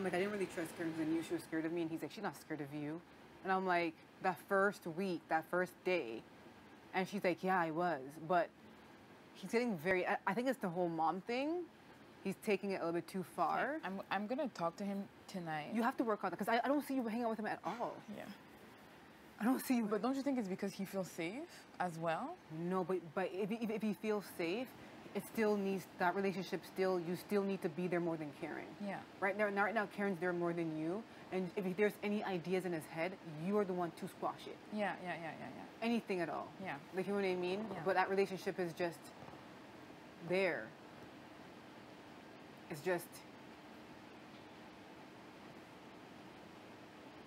Like, I didn't really trust Karen because I knew she was scared of me. And he's like, she's not scared of you. And I'm like, that first week, that first day. And she's like, yeah, I was. But he's getting very, I think it's the whole mom thing. He's taking it a little bit too far. Yeah, I'm going to talk to him tonight. You have to work on that because I don't see you hanging out with him at all. Yeah. I don't see you. But don't you think it's because he feels safe as well? No, but if he feels safe, it still needs, that relationship still, you still need to be there more than Karen. Yeah. Right now, Karen's there more than you. And if there's any ideas in his head, you are the one to squash it. Yeah. Anything at all. Yeah. Like, you know what I mean? Yeah. But that relationship is just there. It's just...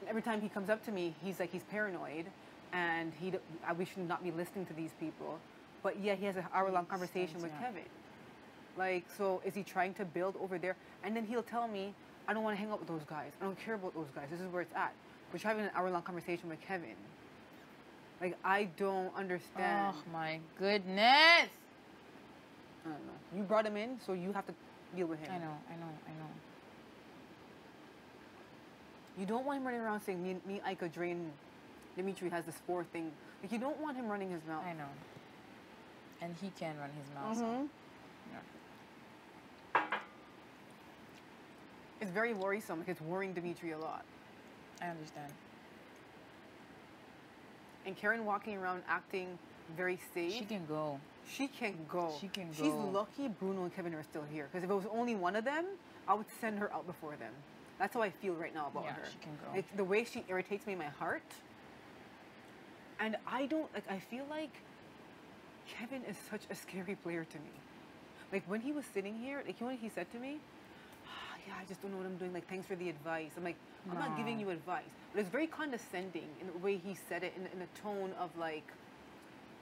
Every time he comes up to me, he's like, he's paranoid. And we should not be listening to these people. But yeah, he has an hour-long conversation with Kevin. Like, so is he trying to build over there? And then he'll tell me, I don't want to hang out with those guys. I don't care about those guys. This is where it's at. We're having an hour-long conversation with Kevin. Like, I don't understand. Oh, my goodness. I don't know. You brought him in, so you have to deal with him. I know. You don't want him running around saying, me Ika, Dre, and Dimitri has this 4 thing. Like, you don't want him running his mouth. I know. And he can run his mouth. Mm-hmm. So, yeah. It's very worrisome. Like, it's worrying Dimitri a lot. I understand. And Karen walking around acting very safe. She can go. She can go. She can go. She's lucky Bruno and Kevin are still here. Because if it was only one of them, I would send her out before them. That's how I feel right now about her. Yeah, she can go. Like, the way she irritates me in my heart. And I don't, like, I feel like Kevin is such a scary player to me. Like, when he was sitting here, like, you know what he said to me? Yeah, I just don't know what I'm doing. Like, thanks for the advice. I'm like, I'm not giving you advice. But it's very condescending in the way he said it, in a tone of like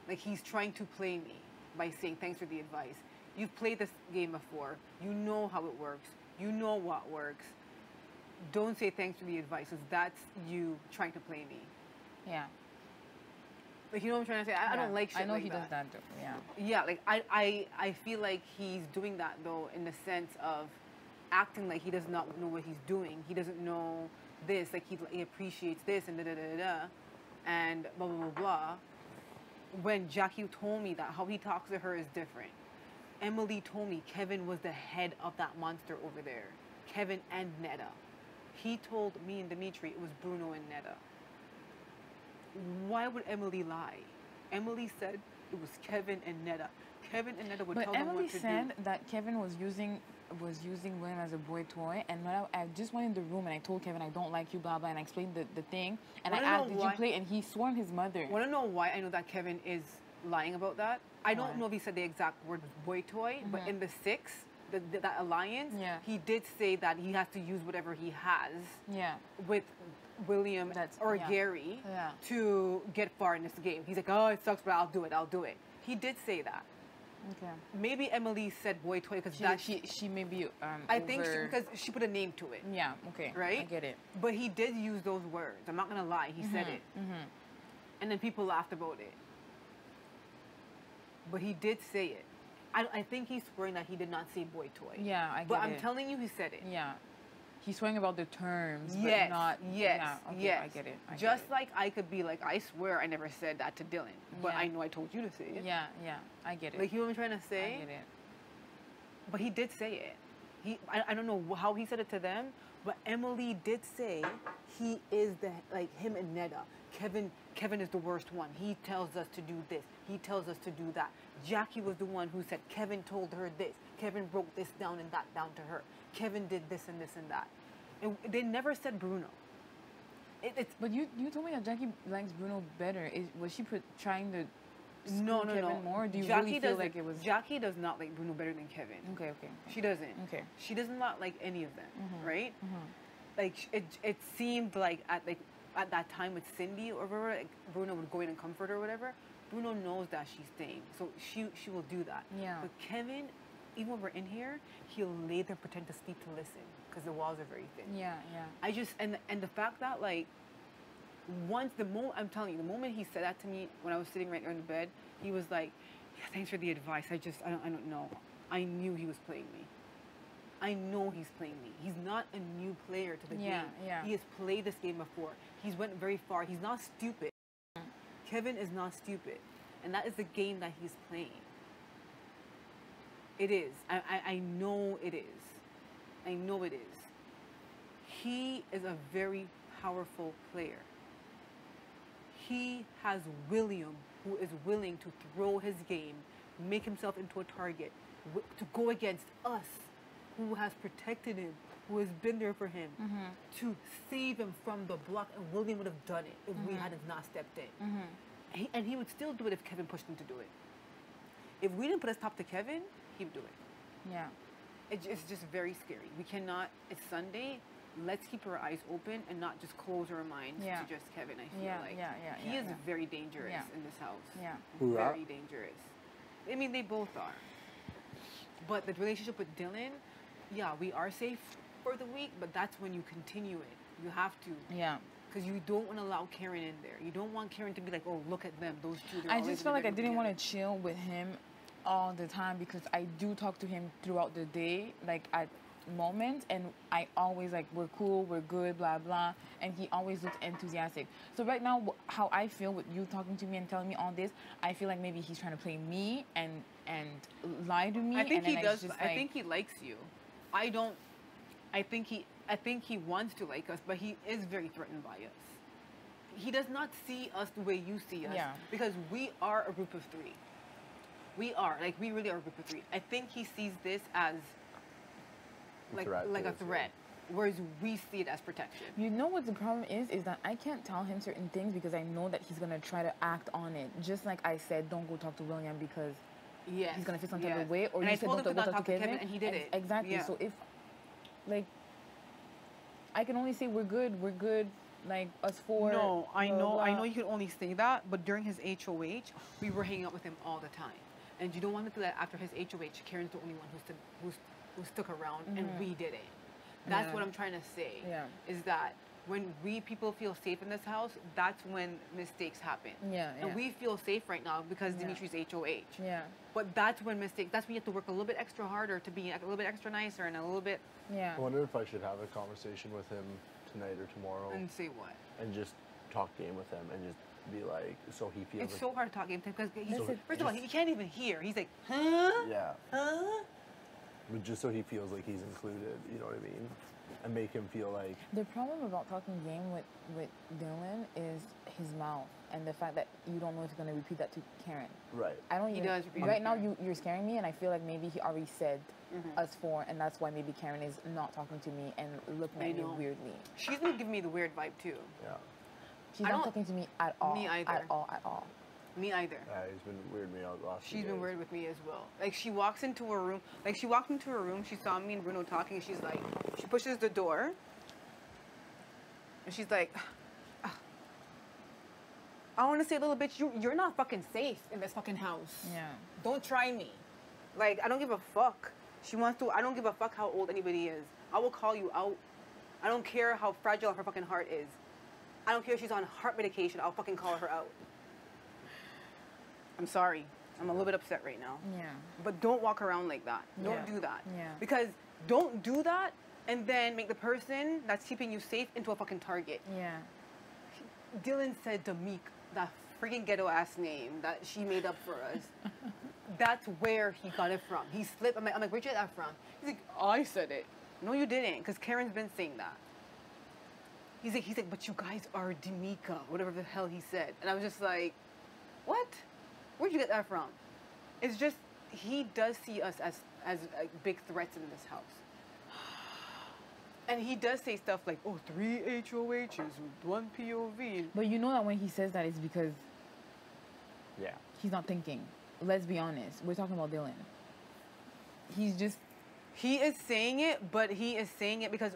he's trying to play me by saying thanks for the advice. You've played this game before. You know how it works. You know what works. Don't say thanks for the advice, because that's you trying to play me. Yeah. Like, you know what I'm trying to say? I don't like shit like that. I know he does that, though. Yeah. Yeah, like, I feel like he's doing that, though, in the sense of acting like he does not know what he's doing. He doesn't know this. Like, he appreciates this and da-da-da-da, and blah, blah, blah, blah. When Jackie told me that, how he talks to her is different. Emily told me Kevin was the head of that monster over there. Kevin and Netta. He told me and Dimitri it was Bruno and Netta. Why would Emily lie? Emily said it was Kevin and Netta. Kevin and Netta would tell them what to do. But Emily said that Kevin was using William as a boy toy, and when I just went in the room and I told Kevin I don't like you, blah blah, and I explained the thing, and I asked, did you play? And he swore on his mother. Want to know why I know that Kevin is lying about that? I don't know if he said the exact word boy toy, but in the 6, that alliance, he did say that he has to use whatever he has with William or Gary to get far in this game. He's like, oh, it sucks, but I'll do it. He did say that. Okay. Maybe Emily said boy toy because she may be I think because she put a name to it. Yeah, okay. Right? I get it. But he did use those words. I'm not going to lie. He said it. And then people laughed about it. But he did say it. I think he's swearing that he did not say boy toy. Yeah, I get it. But I'm telling you, he said it. Yeah. He's swearing about the terms, yes, but not... Yes, yeah, okay, yes. I get it. Just like I could be like, I swear I never said that to Dylan. But I know I told you to say it. Yeah, I get it. Like, you know what I'm trying to say? I get it. But he did say it. I don't know how he said it to them, but Emily did say he is him and Netta. Kevin is the worst one. He tells us to do this. He tells us to do that. Jackie was the one who said Kevin told her this. Kevin broke this down and that down to her. Kevin did this and this and that. And they never said Bruno. But you told me that Jackie likes Bruno better. Was she trying to no. more? Or do you Jackie really feel like it was... Jackie does not like Bruno better than Kevin. Okay. She doesn't. Okay. She does not like any of them, right? Like, it seemed like at that time with Cindy or whatever, like, Bruno would go in and comfort her or whatever. Bruno knows that she's staying, so she will do that. Yeah. But Kevin, even when we're in here, he'll lay there, pretend to sleep to listen, because the walls are very thin. Yeah. I just, and the fact that, like, I'm telling you, the moment he said that to me when I was sitting right there in the bed, he was like, yeah, thanks for the advice. I don't know. I knew he was playing me. I know he's playing me. He's not a new player to the game. Yeah. He has played this game before. He's went very far. He's not stupid. Kevin is not stupid. And that is the game that he's playing. It is. I know it is. I know it is. He is a very powerful player. He has William, who is willing to throw his game, make himself into a target, to go against us, who has protected him, who has been there for him, to save him from the block. And William would have done it if we had not stepped in. And he would still do it if Kevin pushed him to do it. If we didn't put a stop to Kevin, he would do it. Yeah. It's just very scary. We cannot, it's Sunday, let's keep our eyes open and not just close our minds to just Kevin, I feel like. He is very dangerous in this house. Yeah. Very dangerous. I mean, they both are. But the relationship with Dylan, yeah, we are safe for the week, but that's when you continue it. You have to. Yeah. Because you don't want to allow Karen in there. You don't want Karen to be like, oh, look at them, those two. I just felt like I didn't want to chill with him all the time because I do talk to him throughout the day, like at moments, and I always like, we're cool, we're good, blah, blah, and he always looks enthusiastic. So right now, how I feel with you talking to me and telling me all this, I feel like maybe he's trying to play me and lie to me. I think and he does. Just, I think he likes you. I don't. I think he wants to like us, but he is very threatened by us. He does not see us the way you see us, because we are a group of three. We are, like, we really are a group of three. I think he sees this as like a threat, whereas we see it as protection. You know what the problem is that I can't tell him certain things because I know that he's gonna try to act on it. Just like I said, don't go talk to William because he's gonna feel some type of way. Or you said don't go talk to Kevin, and he did it. Exactly. So if, like, I can only say we're good, like us four. No, I know you can only say that, but during his HOH, we were hanging out with him all the time. And you don't want to do that after his HOH. Karen's the only one who stuck around, and we did it. That's what I'm trying to say. Is that when people feel safe in this house, that's when mistakes happen. And we feel safe right now because Dimitri's HOH. But that's when that's when you have to work a little bit extra harder to be a little bit extra nicer and a little bit. I wonder if I should have a conversation with him tonight or tomorrow. And say what? And just talk game with him and just be like, so he feels. It's so hard to talk game to him because first of all, he can't even hear. He's like, huh? Huh? But just so he feels like he's included, you know what I mean? And make him feel like... The problem about talking game with Dylan is his mouth and the fact that you don't know if he's going to repeat that to Karen. Right. I don't even... He does repeat right now, you're scaring me, and I feel like maybe he already said us four, and that's why maybe Karen is not talking to me and looking at me weirdly. She's going to give me the weird vibe, too. Yeah. She's not talking to me at all. Me either. At all. Me either. Yeah, he's been weird me out last She's been weird with me as well. Like, she walks into her room. Like, she walked into her room. She saw me and Bruno talking. And she's like, she pushes the door. And she's like, I want to say, little bitch, you're not fucking safe in this fucking house. Yeah. Don't try me. Like, I don't give a fuck. She wants to. I don't give a fuck how old anybody is. I will call you out. I don't care how fragile her fucking heart is. I don't care if she's on heart medication. I'll fucking call her out. I'm sorry. I'm a little bit upset right now. Yeah. But don't walk around like that. Don't do that. Yeah. Because don't do that and then make the person that's keeping you safe into a fucking target. Yeah. Dylan said Damik, that freaking ghetto ass name that she made up for us. That's where he got it from. He slipped. I'm like, where'd you get that from? He's like, I said it. No, you didn't, because Karen's been saying that. He's like, but you guys are Demika, whatever the hell he said. And I was just like, what? Where'd you get that from? It's just, he does see us as big threats in this house. And he does say stuff like, oh, 3 HOHs with 1 POV. But you know that when he says that, it's because he's not thinking. Let's be honest. We're talking about Dylan. He is saying it, but he is saying it because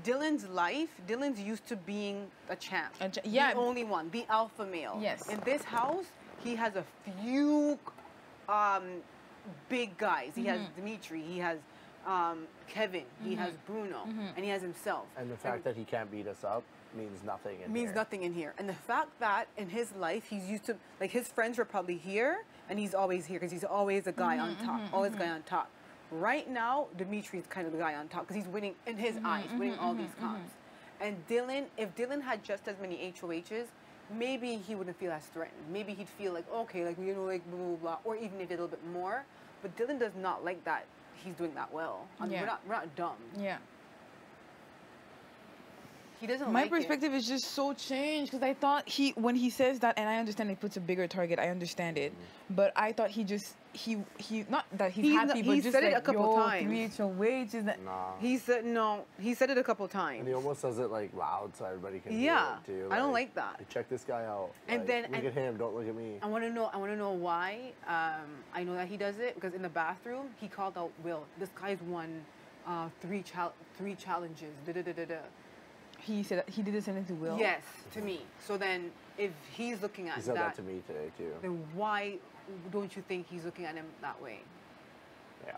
Dylan's used to being a champ. The only one, the alpha male. Yes. In this house, he has a few big guys. He has Dimitri, he has Kevin, he has Bruno, and he has himself. And the fact that he can't beat us up means nothing in here. And the fact that in his life, he's used to, like, his friends were probably here, and he's always here because he's always a guy on top, always guy on top. Right now, Dimitri's kind of the guy on top because he's winning in his eyes, winning all these comps. And Dylan, if Dylan had just as many HOHs, maybe he wouldn't feel as threatened. Maybe he'd feel like, okay, like, you know, like, blah, blah, blah, or even if he did a little bit more. But Dylan does not like that he's doing that well. I mean, we're not dumb. Yeah. He doesn't My like perspective is just so changed because I thought when he says that, and I understand he puts a bigger target, I understand it, but I thought he not that he's happy, but just said like, it a couple times. 3 HOH is that. Nah. He said it a couple times. And he almost says it like loud so everybody can Yeah, hear it too. I don't like that. Hey, check this guy out. And Like, then- look and- at him. Don't look at me. I want to know why. I know that he does it because in the bathroom he called out Will. This guy's won 3 challenges. Da, da, da, da, da. He said that he did the same thing to Will. Yes, to me. So then, if he's looking at He said that to me today too. then why don't you think he's looking at him that way? Yeah.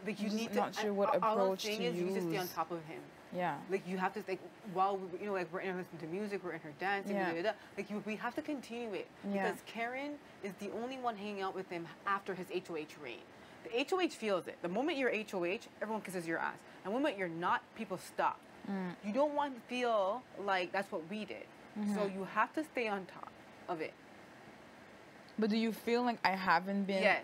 Like you I'm just need not to. sure what all I'm approach saying to is you need to stay on use. top of him. Yeah. Like you have to like while we, like we're in her listening to music, we're in her dancing, Yeah. da, da, da. Like we have to continue it Yeah. because Karen is the only one hanging out with him after his HOH reign. The HOH feels it. The moment you're HOH, everyone kisses your ass. And the moment you're not, people stop. You don't want to feel like that's what we did. So you have to stay on top of it. But do you feel like I haven't been? Yes.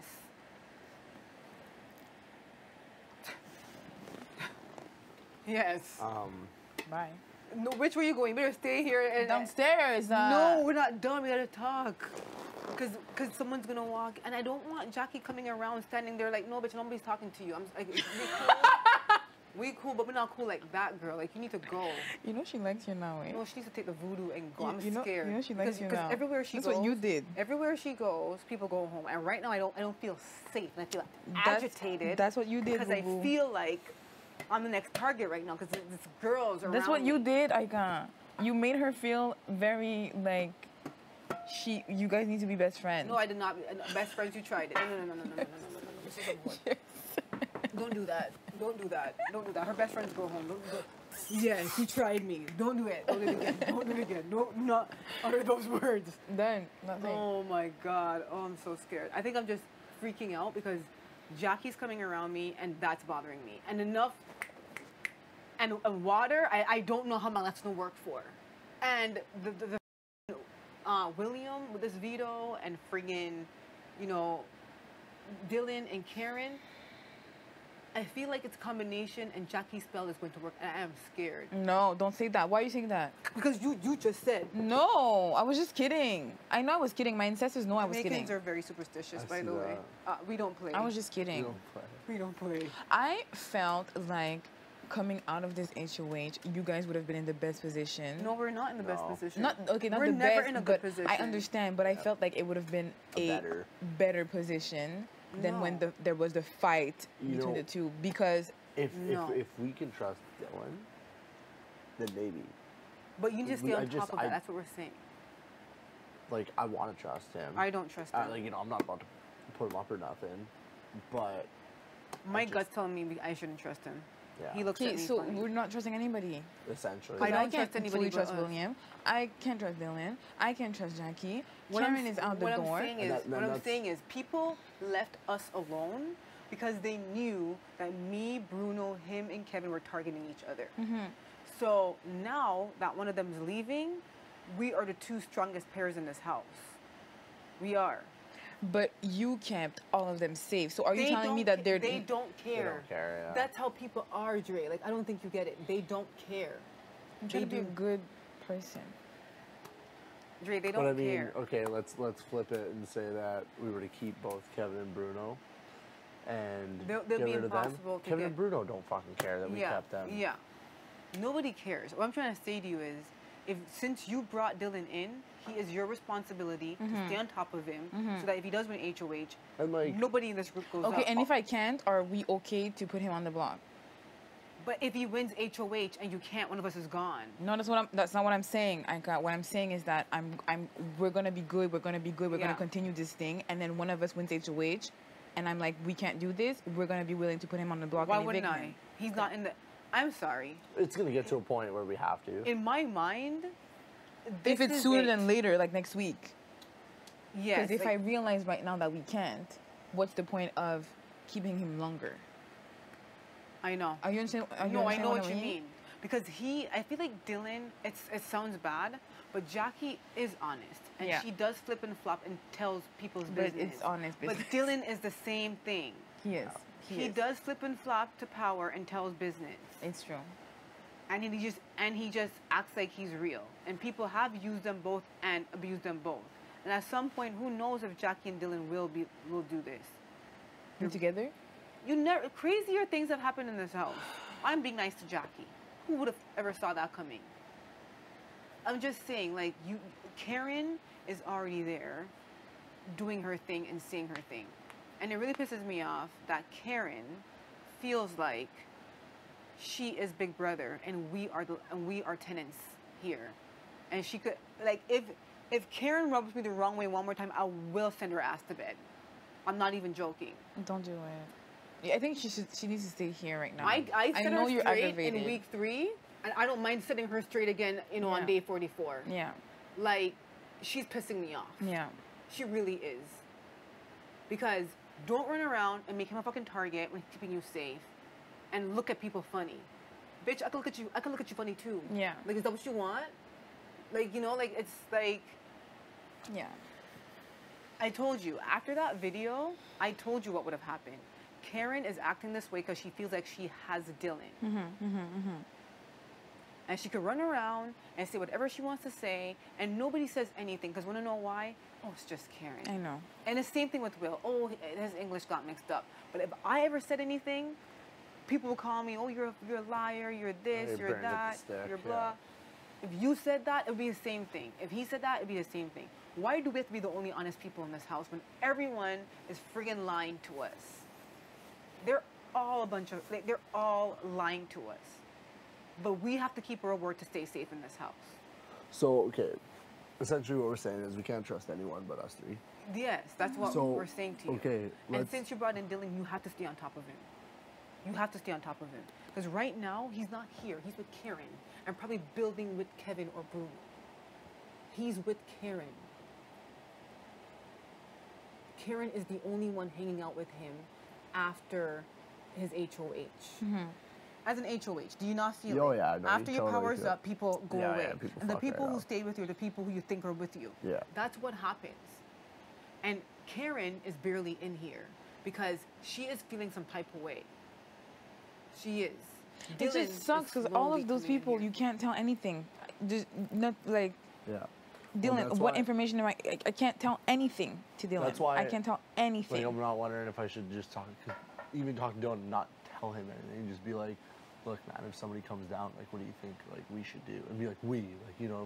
Yes. Bye. No, which way you going? You better stay here and Downstairs. No, we're not done. We gotta talk. Cause someone's gonna walk, and I don't want Jackie coming around, standing there like, no, bitch, nobody's talking to you. I'm like, we cool. We cool, but we're not cool like that, girl. Like, you need to go. You know she likes you now, eh? No, she needs to take the voodoo and go. I'm You know- scared. you know she likes you because now. everywhere she That's goes, what you did. Everywhere she goes, people go home, and right now I don't feel safe, and I feel That's- agitated. that's what you did, because I boo-boo. feel like I'm the next target right now because this girls around. That's what you me. did, Ika. You made her feel very like you guys need to be best friends. No, I did not. Best friends, you tried it. No. This is a boy. Don't do that. Don't do that. Don't do that. Her best friends go home. Don't. Yes, you tried me. Don't do it. Don't do it again. Don't do it again. No, not utter those words. Done. Nothing. Oh my God. Oh, I'm so scared. I think I'm just freaking out because Jackie's coming around me and that's bothering me. And enough. And water, I don't know how long that's gonna work for. And the William with this veto and friggin', Dylan and Karen. I feel like it's a combination and Jackie's spell is going to work and I am scared. No, don't say that. Why are you saying that? Because you just said. No, I was just kidding. I know I was kidding. My ancestors know I was Jamaicans kidding. are very superstitious, I by see the way. We don't play. I was just kidding. We don't play. I felt like coming out of this HOH, you guys would have been in the best position. No, we're not in the best No. position. Not we're the never best, in a but good position. I understand. But I felt like it would have been a better position than when No. there was the fight between the two. Because if No. if we can trust Dylan, then maybe. But you need to stay I on just- top of that. That's what we're saying. Like, I want to trust him. I don't trust him. Like, I'm not about to put him up or nothing, but My just- gut's telling me I shouldn't trust him. yeah. He looks okay, at me so funny. we're not trusting anybody. Essentially. I don't can't trust anybody fully but trust us. William. I can't trust Dylan. I can't trust Jackie. What I'm Karen is out the what door. I'm saying And is, that- what I'm that's- saying is, people left us alone because they knew that me, Bruno, him, and Kevin were targeting each other. Mm-hmm. So now that one of them is leaving, we are the two strongest pairs in this house. We are. But you kept all of them safe. So are you They telling me don't that ca- they're they don't care. They don't care, yeah. That's how people are, Dre. Like I don't think you get it. They don't care. I'm trying They to be a do. good person. Dre, they don't But I mean, care. okay, let's flip it and say that we were to keep both Kevin and Bruno, and They'll get be rid of them. impossible to Kevin get- and Bruno don't fucking care that we Yeah, kept them. yeah. Nobody cares. What I'm trying to say to you is, since you brought Dylan in, he is your responsibility to stay on top of him, so that if he does win HOH, And like, nobody in this group goes Okay, up. and if I can't, are we okay to put him on the block? But if he wins HOH and you can't, one of us is gone. No, that's not what I'm saying. What I'm saying is that we're gonna be good. We're gonna be good. We're Yeah. gonna continue this thing, and then one of us wins HOH, and I'm like, we can't do this. We're gonna be willing to put him on the block. Why and wouldn't evict I? him. He's not in the. I'm sorry. it's gonna get to a point where we have to. In my mind, If this it's is sooner it. than later, like next week. Yes. Because if like- I realize right now that we can't, what's the point of keeping him longer. I know. Are you understand? No, I know what you mean. Because I feel like Dylan, it sounds bad, but Jackie is honest. And Yeah. she does flip and flop and tells people's But business. it's honest business. But Dylan is the same thing. He is. He is. does flip and flop to power and tells business. It's true. And he just acts like he's real. And people have used them both and abused them both. And at some point, who knows if Jackie and Dylan will do this? You together? Crazier things have happened in this house. I'm being nice to Jackie. Who would have ever saw that coming? I'm just saying, like, Karen is already there doing her thing and saying her thing. And it really pisses me off that Karen feels like she is Big Brother and we are tenants here. And she could, like, if Karen rubs me the wrong way one more time, I will send her ass to bed. I'm not even joking. Don't do it. Yeah, I think she needs to stay here right now. I set know her you're straight aggravated. in week 3, and I don't mind setting her straight again, on day 44. Yeah. Like, she's pissing me off. Yeah. She really is. Because don't run around and make him a fucking target when he's keeping you safe, and look at people funny. Bitch, I can look at you. I can look at you funny too. Yeah. Like, is that what you want? Like, like it's like. Yeah. I told you after that video. I told you what would have happened. Karen is acting this way because she feels like she has Dylan. And she could run around and say whatever she wants to say, and nobody says anything. Because want to know why? Oh, it's just Karen. I know. And the same thing with Will. Oh, his English got mixed up. But if I ever said anything, people will call me, oh, you're a liar, you're this, Hey, you're burn at the that, stick, you're blah. If you said that, it would be the same thing. If he said that, it would be the same thing. Why do we have to be the only honest people in this house when everyone is friggin' lying to us? They're all they're all lying to us. But we have to keep our word to stay safe in this house. So, okay. Essentially what we're saying is we can't trust anyone but us three. Yes, that's what we're saying to you. Okay, and since you brought in Dylan, you have to stay on top of him. You have to stay on top of him. Because right now, he's not here. He's with Karen. And probably building with Kevin or Bruno. He's with Karen. Karen is the only one hanging out with him after his HOH. As an HOH, do you not feel it? Yeah, no, after your totally power's feel it. up, people go Yeah, away. yeah, people and the fuck people right who off. stay with you are the people who you think are with you. Yeah. That's what happens. And Karen is barely in here because she is feeling some type of way. She is. It Dylan just sucks is because all slowly of those coming in people, here. you can't tell anything. Just not like Yeah. Dylan. that's What why- information am I can't tell anything to Dylan. That's why I can't tell anything. Like, I'm not wondering if I should just even talk to Dylan and not tell him anything. Just be like, look, man, if somebody comes down, like, what do you think, like, we should do? And be like,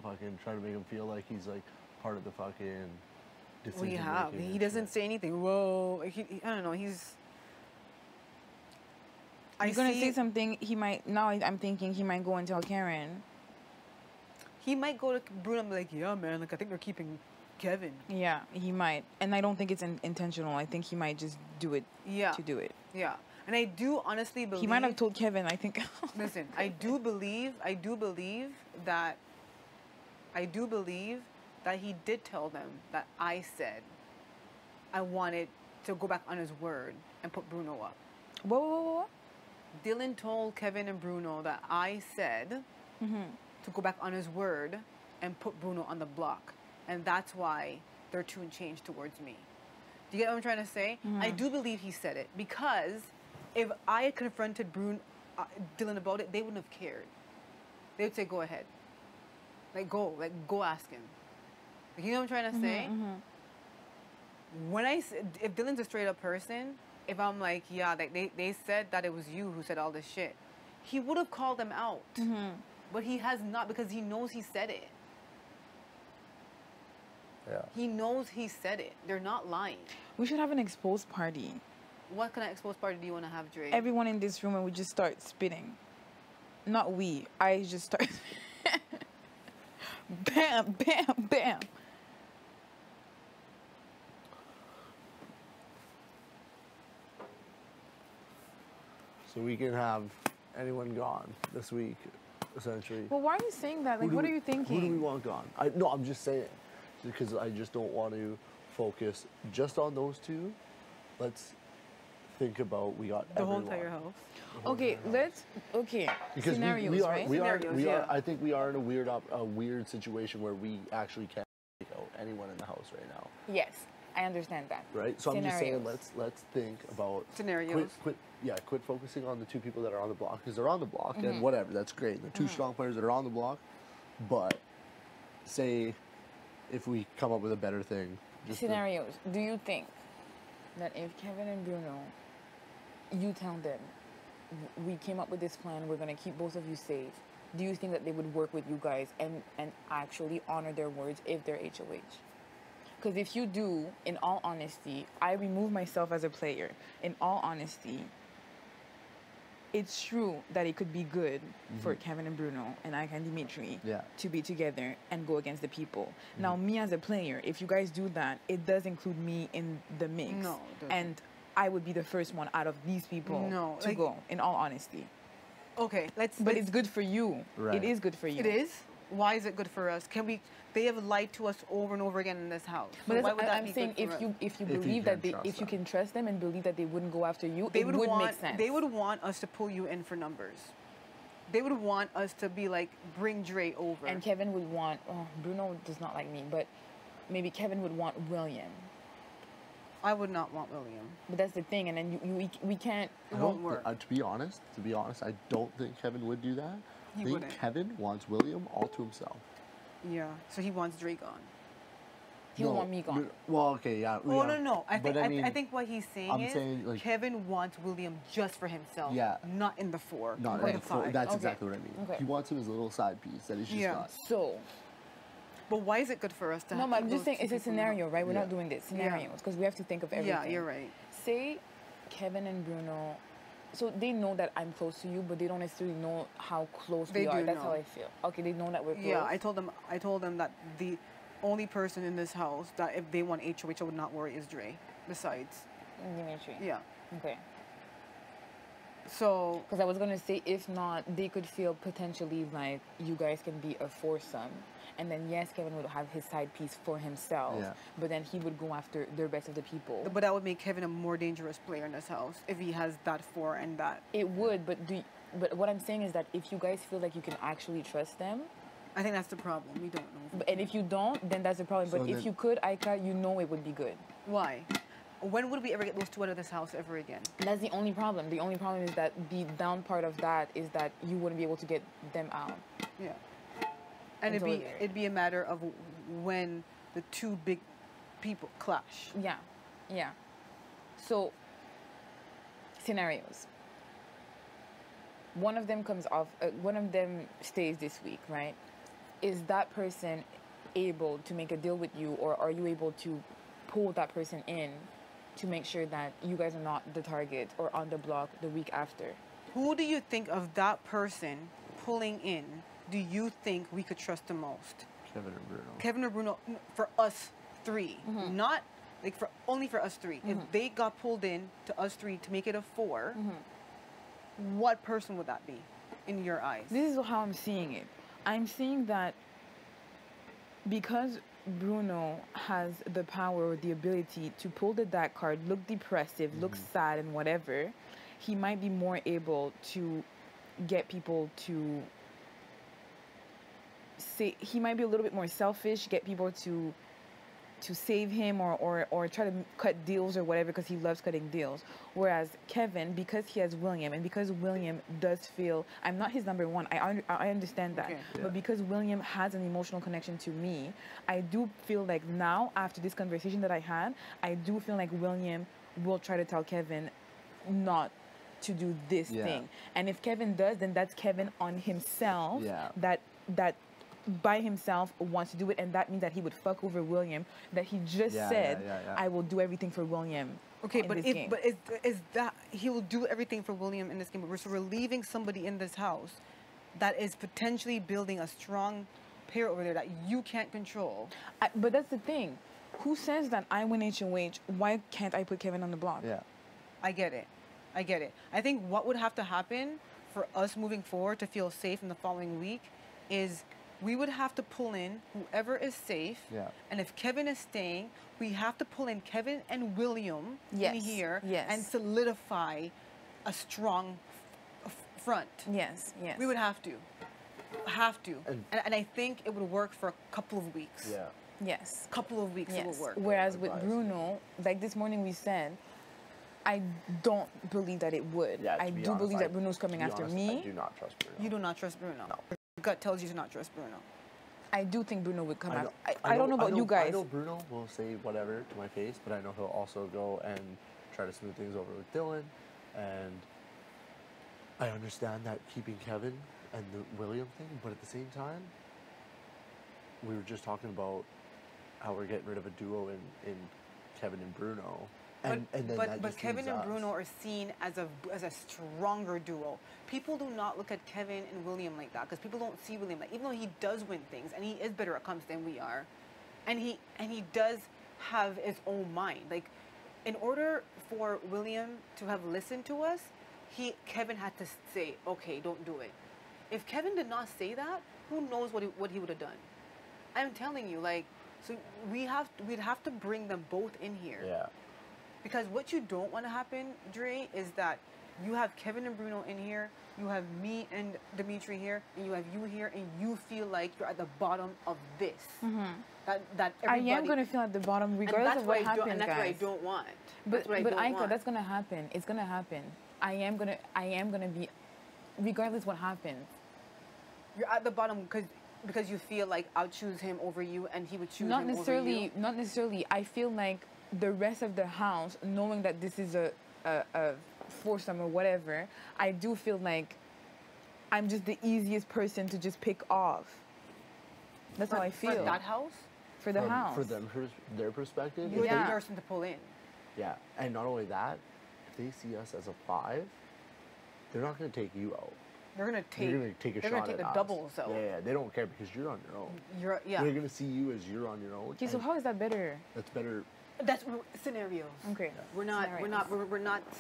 fucking try to make him feel like he's, like, part of the fucking decision. We have. making He and doesn't shit. say anything. Whoa. I don't know. He's. You're gonna say something. He might. Now I'm thinking he might go and tell Karen. He might go to Bruno and be like, yeah, man, like, I think they're keeping Kevin. Yeah, he might. And I don't think it's intentional. I think he might just do it to do it. Yeah. And I do honestly believe. He might have told Kevin, I think. Listen, I do believe that he did tell them that I said I wanted to go back on his word and put Bruno up. Whoa. Dylan told Kevin and Bruno that I said to go back on his word and put Bruno on the block. And that's why they're too and changed towards me. Do you get what I'm trying to say? I do believe he said it because if I had confronted Dylan about it, they wouldn't have cared. They would say, go ahead. Go ask him. Like, you know what I'm trying to say? If Dylan's a straight up person, if I'm like, yeah, they said that it was you who said all this shit, he would have called them out. But he has not because he knows he said it. Yeah. He knows he said it. They're not lying. We should have an exposed party. What kind of exposed party do you want to have, Dre? Everyone in this room and we just start spitting. Not we. I just start. Bam, bam, bam. So we can have anyone gone this week, essentially. Well, why are you saying that? Like, Who what do are we- you thinking? Who do we want gone? No, I'm just saying. Because I just don't want to focus just on those two. Let's think about we got The whole everyone. entire house. Okay, Because scenarios, we are, right? we are, Scenarios, we are. yeah. I think we are in a weird situation where we actually can't take out anyone in the house right now, Yes, I understand that. right? So I'm just saying, Scenarios. let's think about Scenarios. Quit focusing on the two people that are on the block because they're on the block and whatever. That's great. They're two strong players that are on the block, but say if we come up with a better thing, just to- Scenarios. Do you think that if Kevin and Bruno, you tell them, we came up with this plan, we're going to keep both of you safe, do you think that they would work with you guys and actually honor their words if they're HOH? Because if you do, in all honesty, I remove myself as a player. In all honesty, it's true that it could be good for Kevin and Bruno and Ika and Dimitri Yeah. to be together and go against the people. Now, me as a player, if you guys do that, it does include me in the mix. No, it doesn't. And I would be the first one out of these people No, to like- go, in all honesty. Okay, But it's good for you. Right. It is good for you. It is. Why is it good for us? Can we? They have lied to us over and over again in this house. So But why would that I'm be saying good for us? if you you believe can that they, trust if you them. can trust them and believe that they wouldn't go after you, They it would would want. make sense. They would want us to pull you in for numbers. They would want us to be like, bring Dre over. And Kevin would want, Bruno does not like me, but maybe Kevin would want William. I would not want William. But that's the thing, and then we can't. It I won't don't. work. To be honest, I don't think Kevin would do that. He I think wouldn't. Kevin wants William all to himself. Yeah. So he wants Dre gone. He'll No, want me gone. Well, okay, yeah. Oh yeah. no! I But think mean, I think what he's saying I'm is saying, like- Kevin wants William just for himself. Yeah. Not in the four. not or in the the four. five. That's Okay. exactly what I mean. Okay. He wants him as a little side piece that he's just Yeah. got. So, But why is it good for us to? no, have but I'm those just saying two it's a people in the house? scenario, right? We're Yeah. not doing this scenarios because we have to think of everything. Yeah, you're right. Say Kevin and Bruno, so they know that I'm close to you, but they don't necessarily know how close They we are. do That's know. how I feel. Okay, they know that we're close. Yeah, I told them that the only person in this house that if they want HOH, I would not worry is Dre. Besides, Dimitri. yeah. Okay. So Because I was gonna say, if not, they could feel potentially like you guys can be a foursome, and then yes, Kevin would have his side piece for himself, Yeah. but then he would go after the rest of the people. but that would make Kevin a more dangerous player in this house if he has that four and that. It would, but what I'm saying is that if you guys feel like you can actually trust them, I think that's the problem. We don't know. and if you don't, then that's the problem. So But if then- you could, Ika, you know it would be good. Why? When would we ever get those two out of this house ever again? That's the only problem. The only problem is that the down part of that is that you wouldn't be able to get them out. Yeah. And Until it'd be a matter of when the two big people clash. Yeah, yeah. So, scenarios. One of them comes off, one of them stays this week, right? Is that person able to make a deal with you, or are you able to pull that person in to make sure that you guys are not the target or on the block the week after? Who do you think of that person pulling in? Do you think we could trust the most? Kevin and Bruno. Kevin or Bruno? For us three, not like only for us 3. If they got pulled in to us three to make it a 4, what person would that be in your eyes? This is how I'm seeing it. I'm seeing that because Bruno has the power or the ability to pull the dark card, look depressive, look sad, and whatever, he might be more able to get people to say, he might be a little bit more selfish, get people to save him or try to cut deals or whatever because he loves cutting deals. Whereas Kevin, because he has William and because William does feel, I'm not his number one, I understand that. Okay. But because William has an emotional connection to me, I do feel like now, after this conversation that I had, I do feel like William will try to tell Kevin not to do this Yeah. thing. And if Kevin does, then that's Kevin on himself Yeah. that by himself wants to do it, and that means that he would fuck over William, that he just Yeah, said, yeah. I will do everything for William. Okay, in but this if game. but is that he will do everything for William in this game? But we're leaving somebody in this house that is potentially building a strong pair over there that you can't control. But that's the thing. Who says that I win HOH? Why can't I put Kevin on the block? Yeah. I get it. I think what would have to happen for us moving forward to feel safe in the following week is we would have to pull in whoever is safe. Yeah. And if Kevin is staying, we have to pull in Kevin and William in Yes, here yes. and solidify a strong front. Yes, yes. We would have to. Have to. And- And I think it would work for a couple of weeks. Yeah. Yes. Couple of weeks it Yes. will work. Whereas with Advice. Bruno, like this morning we said, I don't believe that it would. Yeah, to I be do honest, believe that Bruno's coming to be after honest, me. I do not trust Bruno. You do not trust Bruno. No. Your gut tells you to not trust Bruno. I do think Bruno would come I after. know- I don't know about you guys. I know Bruno will say whatever to my face, but I know he'll also go and try to smooth things over with Dylan. And I understand that keeping Kevin and the William thing, but at the same time, we were just talking about how we're getting rid of a duo in Kevin and Bruno. And then that But just Kevin leaves and us. Bruno are seen as a stronger duo. People do not look at Kevin and William like that because people don't see William like, even though he does win things and he is better at comps than we are, and he does have his own mind. Like, in order for William to have listened to us, Kevin had to say, okay, don't do it. If Kevin did not say that, who knows what he would have done? I'm telling you, like, so we'd have to bring them both in here. Yeah. Because what you don't want to happen, Dre, is that you have Kevin and Bruno in here, you have me and Dimitri here, and you have you here, and you feel like you're at the bottom of this. That I everybody, am gonna feel at the bottom and regardless that's of what what I don't, happens, and that's guys. what I don't want. But That's what I don't Ika, want. that's gonna happen. It's gonna happen. I am gonna be, regardless what happens. You're at the bottom because you feel like I'll choose him over you, and he would choose Not him necessarily. over you. Not necessarily. I feel like the rest of the house, knowing that this is a foursome or whatever, I do feel like I'm just the easiest person to just pick off. That's how I feel. For that house, For the house. For them, their perspective. you're Yeah. the person to pull in. Yeah, and not only that, if they see us as a 5, they're not going to take you out. They're gonna take. They're going to take a they're shot gonna take at the us. doubles out. Yeah, they don't care because you're on your own. Yeah. They're going to see you as you're on your own. Okay, so and how is that better? that's better. That's scenarios. Okay. We're not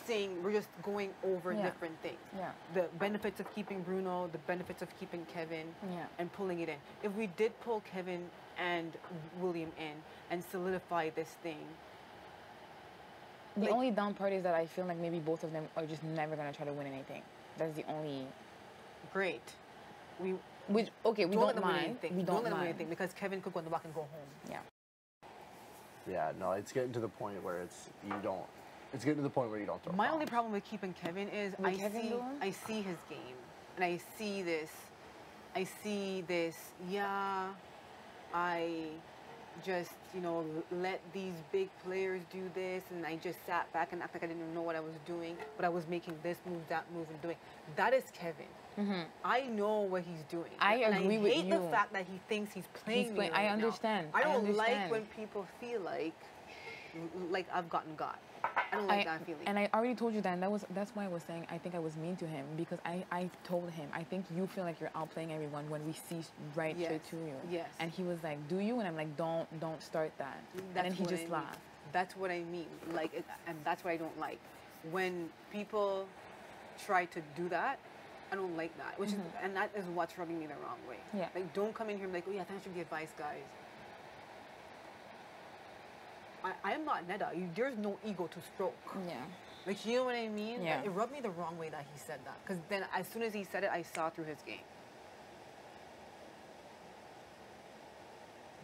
saying, we're just going over Yeah. different things. Yeah. The benefits of keeping Bruno, the benefits of keeping Kevin, Yeah. and pulling it in. If we did pull Kevin and William in and solidify this thing, The like- only down part is that I feel like maybe both of them are just never gonna try to win anything. That's the only. great. We Which okay, we don't let don't them win mind. anything. We don't don't let them win mind. anything because Kevin could go on the block and go home. Yeah. Yeah, no, it's getting to the point where it's getting to the point where you don't throw My only bombs. problem with keeping Kevin is With Kevin doing? I see his game, and I see this. Yeah, I just let these big players do this, and I just sat back and acted like I didn't know what I was doing, but I was making this move, that move, and doing. That is Kevin. I know what he's doing. I and agree I with hate you. the fact that he thinks he's playing me playing- right I now. understand. I I don't like understand. when people feel like I've gotten got. I don't like that feeling. And I already told you that, and that's why I was saying I think I was mean to him because I told him I think you feel like you're outplaying everyone when we see right Yes, straight to you. yes. And he was like, "Do you?" And I'm like, "Don't start that." And then he what just I mean. laughed. That's what I mean. And that's what I don't like. When people try to do that, I don't like that. And that is what's rubbing me the wrong way. Yeah. Like, don't come in here and be like, oh yeah, thanks for the advice, guys. I am not Neda. There's no ego to stroke. Yeah. Like, you know what I mean? Yeah. It rubbed me the wrong way that he said that. Because then as soon as he said it, I saw through his game.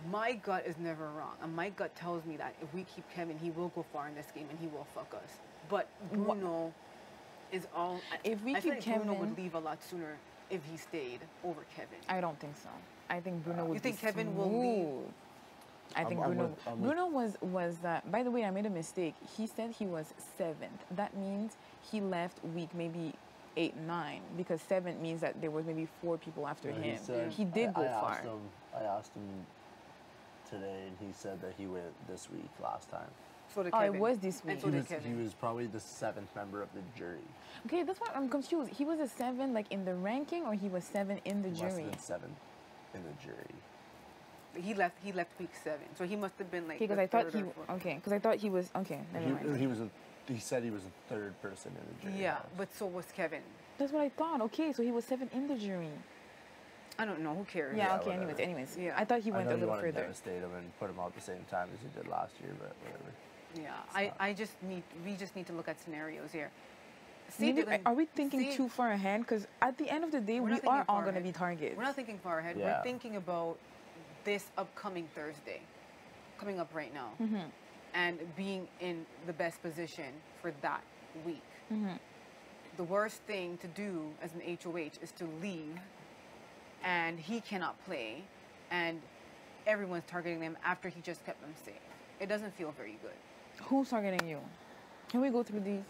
My gut is never wrong. And my gut tells me that if we keep Kevin, he will go far in this game and he will fuck us. But Bruno is all... If we I feel keep like Bruno Kevin- would leave a lot sooner if he stayed over Kevin. I don't think so. I think Bruno would. You think be Kevin will leave? smooth. I think I'm Bruno. with- Bruno was. By the way, I made a mistake. He said he was 7th. That means he left week maybe 8, 9 because 7th means that there was maybe 4 people after Yeah, him. He did go far. I asked him today, and he said that he went this week last time. So did Oh, Kevin. it was this And week. so He did was, Kevin. he was probably the 7th member of the jury. Okay, that's why I'm confused. He was a 7 like in the ranking, or he was 7 in the He must jury. have been 7th in the jury. He left week 7. So he must have been like Because the I thought third he. or fourth. Okay, because I thought he was. Okay, never mind. He said he was the 3rd person in the jury. Yeah, house. but so was Kevin. That's what I thought. Okay, so he was 7 in the jury. I don't know. Who cares? Yeah, Yeah, okay, whatever. anyways. Yeah. I thought he I went know a you little want to further. devastate him and put him out at the same time as you did last year, but whatever. Yeah. We just need to look at scenarios here. See, Maybe, Dylan, are we thinking see- too far ahead? Because at the end of the day, We're we not thinking are all far going to ahead. be targets. We're not thinking far ahead. Yeah. We're thinking about this upcoming Thursday, coming up right now, and being in the best position for that week. The worst thing to do as an HOH is to leave, and he cannot play, and everyone's targeting them after he just kept them safe. It doesn't feel very good. Who's targeting you? Can we go through these?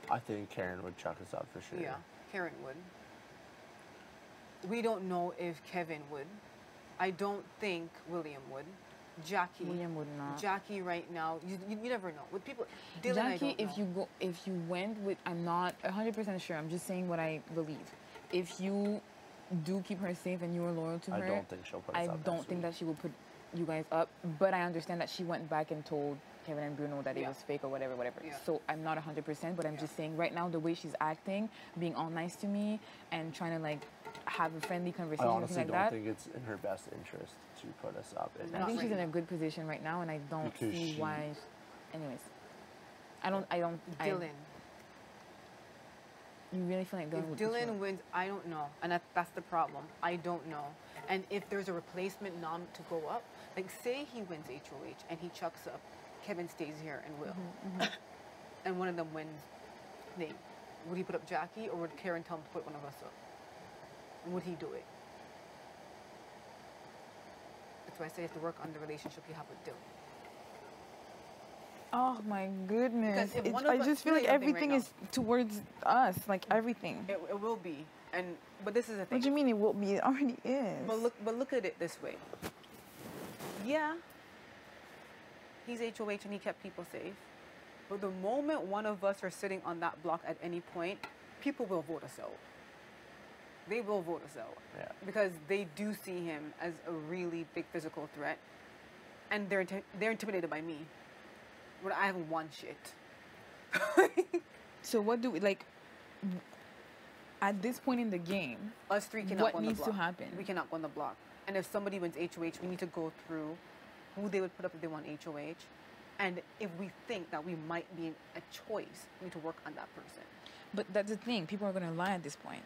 I think Karen would chuck us out for sure. Yeah, Karen would. We don't know if Kevin would. I don't think William would. Jackie. William would not. Jackie right now, you never know. With people, Dylan, I Jackie, don't know. if you went with, I'm not 100% sure. I'm just saying what I believe. If you do keep her safe and you are loyal to her, I don't think she'll put us I up don't next think week. that she will put you guys up. But I understand that she went back and told Kevin and Bruno that it Yeah. was fake or whatever. Yeah. So I'm not 100%, but I'm just saying right now the way she's acting, being all nice to me and trying to like have a friendly I conversation and honestly things like don't that. think it's in her best interest to put us up. I Not think she's right in a now. good position right now, and I don't Because see she- why. Anyways, I don't. Dylan. You really feel like If Dylan would Dylan wins, I don't know. And that's the problem. I don't know. And if there's a replacement nom to go up, like say he wins HOH and he chucks up, Kevin stays here and will. And one of them wins, would he put up Jackie or would Karen tell him to put one of us up? And would he do it? That's why I say you have to work on the relationship you have with Dylan. Oh my goodness! Because if one of I us- just feel like here's the thing right everything now. is towards us, like everything. It will be. But this is the thing. What do you mean it will be? It already is. But look at it this way. Yeah, he's HOH and he kept people safe. But the moment one of us are sitting on that block at any point, people will vote us out. They will vote us out. Yeah. Because they do see him as a really big physical threat. And they're intimidated by me. But I haven't won shit. So what do we like? At this point in the game, Us three cannot what go on the needs to block. happen? We cannot go on the block. And if somebody wins HOH, we need to go through who they would put up if they won HOH. And if we think that we might be a choice, we need to work on that person. But that's the thing. People are gonna lie at this point.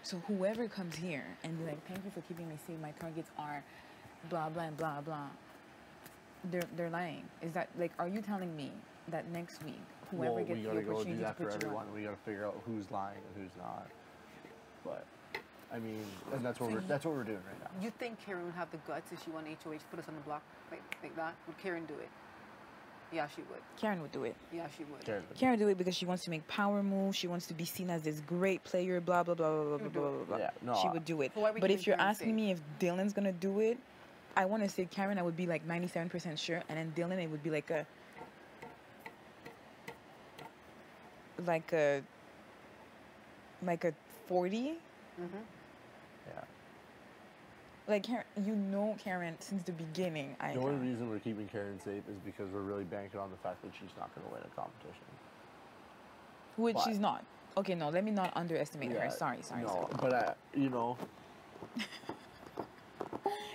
So whoever comes here and be like, "Thank you for keeping me safe. My targets are blah blah and blah blah." They're lying. Is that like? Are you telling me that next week whoever Well, gets we the gotta go do opportunity to that for put you everyone. on? We gotta figure out who's lying and who's not. But I mean, and that's what So that's what we're doing right now. You think Karen would have the guts if she won HOH to put us on the block like that? Would Karen do it? Yeah, she would. Karen would do it. Yeah, she would. Karen, Karen would do it because she wants to make power moves. She wants to be seen as this great player. Blah blah blah blah blah blah would do blah it. blah. Yeah, no, she would do it. So why are we But if keeping you're Karen asking safe? me if Dylan's gonna do it, I want to say Karen. I would be like 97% sure, and then Dylan, it would be like a 40. yeah. Like Karen, you know Karen since the beginning. The only reason we're keeping Karen safe is because we're really banking on the fact that she's not going to win a competition. which but- she's not. Okay, no, let me not underestimate her. Yeah, Sorry. No, but you know,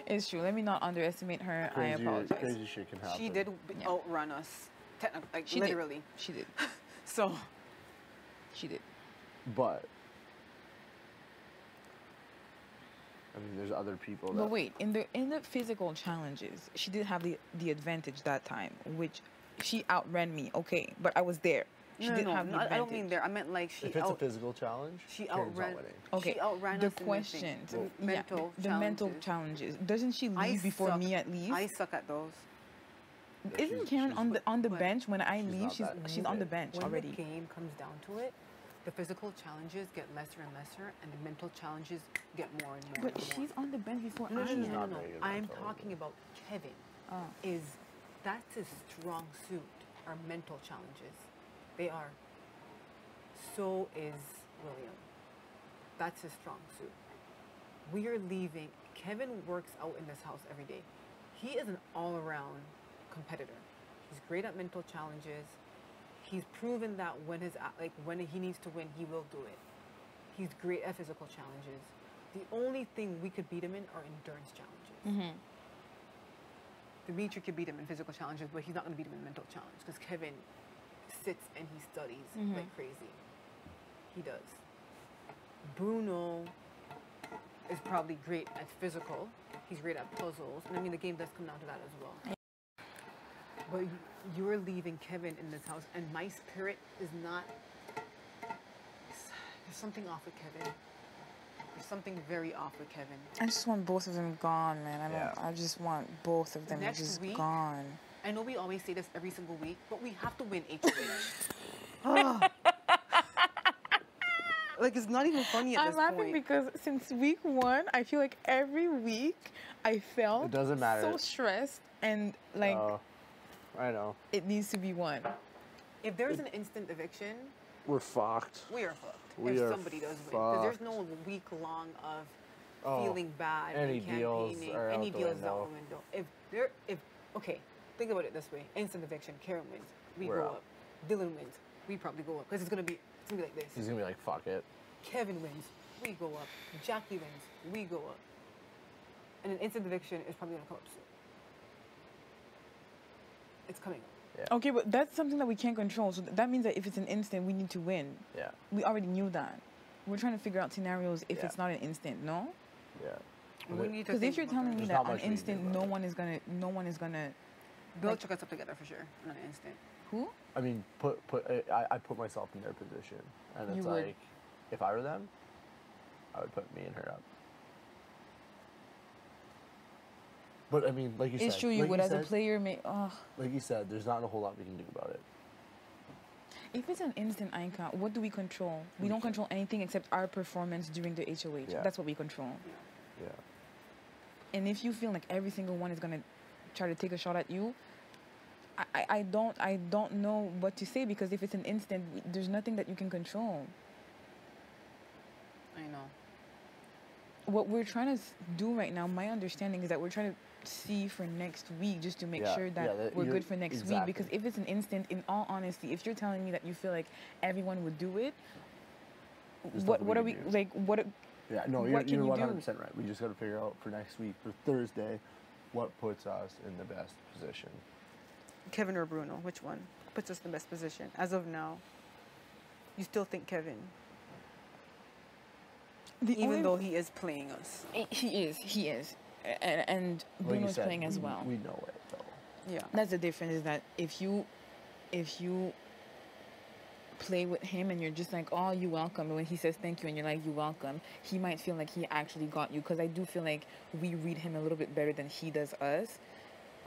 It's true. Let me not underestimate her. I apologize. crazy shit can happen. She did Yeah. outrun us, like She literally. Did. She did. So She did. But I mean, there's other people that. But wait, in the physical challenges, she did have the advantage that time, which she outran me. Okay, but I was there. She did have the advantage. I don't mean there. I meant like she If it's a physical challenge, she Karen's not outran. winning. Okay, She outran the us in thing. questions, The yeah, mental the mental challenges. challenges. Doesn't she leave before suck- me at least? I suck at those. Yeah, Isn't she's- Karen she's- on the but bench when I she's leave? not She's that she's on the good. bench When already. the game comes down to it, the physical challenges get lesser and lesser, and the mental challenges get more and more. But and more. she's on the bench before No, I no, no, am. no, not no. very good I'm mental. talking about Kevin. Oh. That's his strong suit. Are mental challenges. They are. So is William. That's his strong suit. We are leaving. Kevin works out in this house every day. He is an all-around competitor. He's great at mental challenges. He's proven that when he needs to win, he will do it. He's great at physical challenges. The only thing we could beat him in are endurance challenges. Mm-hmm. Dimitri could beat him in physical challenges, but he's not going to beat him in mental challenge because Kevin sits and he studies like crazy. He does. Bruno is probably great at physical. He's great at puzzles. And I mean, the game does come down to that as well. But you're leaving Kevin in this house, and my spirit is not... There's something off with Kevin. There's something very off with Kevin. I just want both of them gone, man. I just want both of them Next just week, gone. I know we always say this every single week, but we have to win HOH. Like, it's not even funny at this point. I'm laughing because since week 1, I feel like every week I felt It doesn't matter. so stressed and like I know. it needs to be won. If there's an instant eviction, We're fucked. we are fucked. We If are somebody does win. Because there's fucked. no week long of Oh, feeling bad any and deals campaigning. are Any out the deals out window. the window. Okay, think about it this way. Instant eviction, Karen wins. We We're go out. up. Dylan wins. We probably go up. Because it's gonna be like this. He's gonna be like, fuck it. Kevin wins. We go up. Jackie wins. We go up. And an instant eviction is probably gonna come up soon. It's coming up. Yeah. Okay, but that's something that we can't control. So that means that if it's an instant, we need to win. Yeah. We already knew that. We're trying to figure out scenarios if Yeah. it's not an instant, no? Yeah. We need to Because if think you're about telling that. me There's that not on much we can do instant, about no it. one is gonna. They'll like- check us up together for sure on an instant. Who? I mean, I put myself in their position, and it's You would. like, if I were them, I would put me and her up. But I mean, like you said, It's true, you like would as a said- player. Like you said, there's not a whole lot we can do about it. If it's an instant Ika, what do we control? We don't control anything except our performance during the HOH. Yeah. That's what we control. Yeah. And if you feel like every single one is gonna try to take a shot at you, I don't know what to say, because if it's an instant, there's nothing that you can control. I know. What we're trying to do right now, my understanding is that we're trying to see for next week just to make Yeah, sure that yeah, that we're you're- good for next week. exactly. Because if it's an instant, in all honesty, if you're telling me that you feel like everyone would do it, There's what nothing what we are we can do. like? What? Yeah, no, What you're can you do? 100% right. We just got to figure out for next week, for Thursday, what puts us in the best position. Kevin or Bruno, which one puts us in the best position as of now? You still think Kevin, even though he is playing us. He is, and Like you Bruno's said, playing as well. We know it, though. Yeah. That's the difference, is that if you play with him and you're just like, oh, you welcome, and when he says thank you and you're like, you welcome, he might feel like he actually got you, because I do feel like we read him a little bit better than he does us.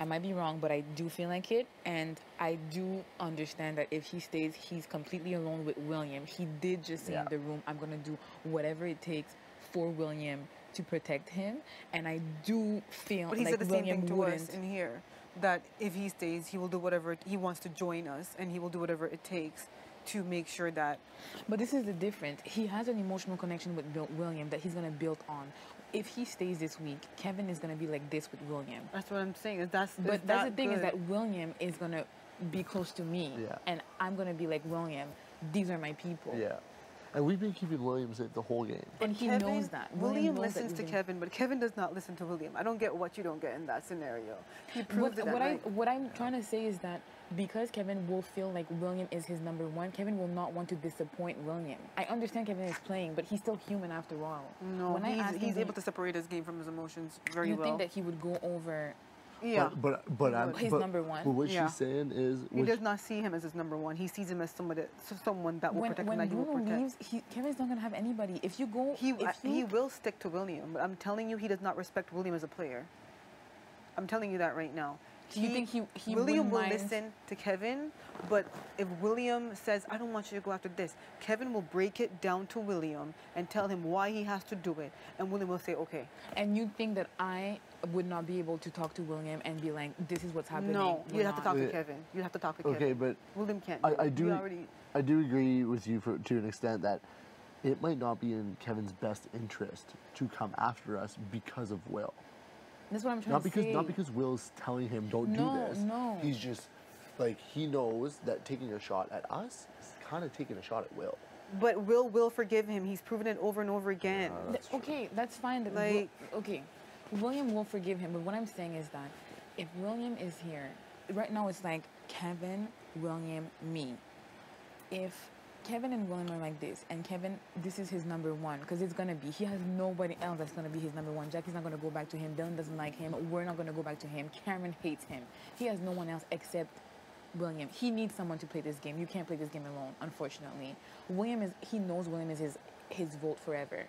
I might be wrong, but I do feel like it, and I do understand that if he stays, he's completely alone with William. He did just say in the room, I'm going to do whatever it takes for William to protect him, and I do feel But he like said the same William thing to wouldn't. us in here, that if he stays, he will do whatever he wants to join us, and he will do whatever it takes to make sure that. But this is the difference. He has an emotional connection with William that he's going to build on. If he stays this week, Kevin is going to be like this with William. That's what I'm saying. Is that's But is that's that the thing, is good? that William is going to be close to me. Yeah. And I'm going to be like, William, these are my people. Yeah. And we've been keeping William safe the whole game. And he Kevin, knows that. William knows that listens to we've been- Kevin, but Kevin does not listen to William. I don't get what you don't get in that scenario. He proved it that night. What I'm trying to say is that because Kevin will feel like William is his number one, Kevin will not want to disappoint William. I understand Kevin is playing, but he's still human after all. No, When I asked he's him, able to separate his game from his emotions very you well. think that he would go over Yeah. But His number one. But what Yeah. she's saying is, He does not see him as his number one. He sees him as someone that will protect him, when that he will Bruno protect. leaves, Kevin's not gonna have anybody. If you go, He will stick to William, but I'm telling you, he does not respect William as a player. I'm telling you that right now. Do you think he William wouldn't will mind- listen to Kevin, but if William says, I don't want you to go after this, Kevin will break it down to William and tell him why he has to do it, and William will say, okay. And you think that I would not be able to talk to William and be like, this is what's happening? No, We're you have to not. talk to Yeah. Kevin. You have to talk to okay, Kevin. but William can't. I do. do. We already. I do agree with you to an extent that it might not be in Kevin's best interest to come after us because of Will. That's what I'm trying to say. Not because Will's telling him don't No, do this. no. He's just like, he knows that taking a shot at us is kind of taking a shot at Will. But will forgive him. He's proven it over and over again. Yeah. That's true. Okay, that's fine. Like- okay, William will forgive him, but what I'm saying is that if William is here, right now it's like Kevin, William, me. If Kevin and William are like this, and Kevin, this is his number one, because it's gonna be. He has nobody else that's gonna be his number one. Jackie's not gonna go back to him. Dylan doesn't like him. We're not gonna go back to him. Cameron hates him. He has no one else except William. He needs someone to play this game. You can't play this game alone, unfortunately. He knows William is his vote forever.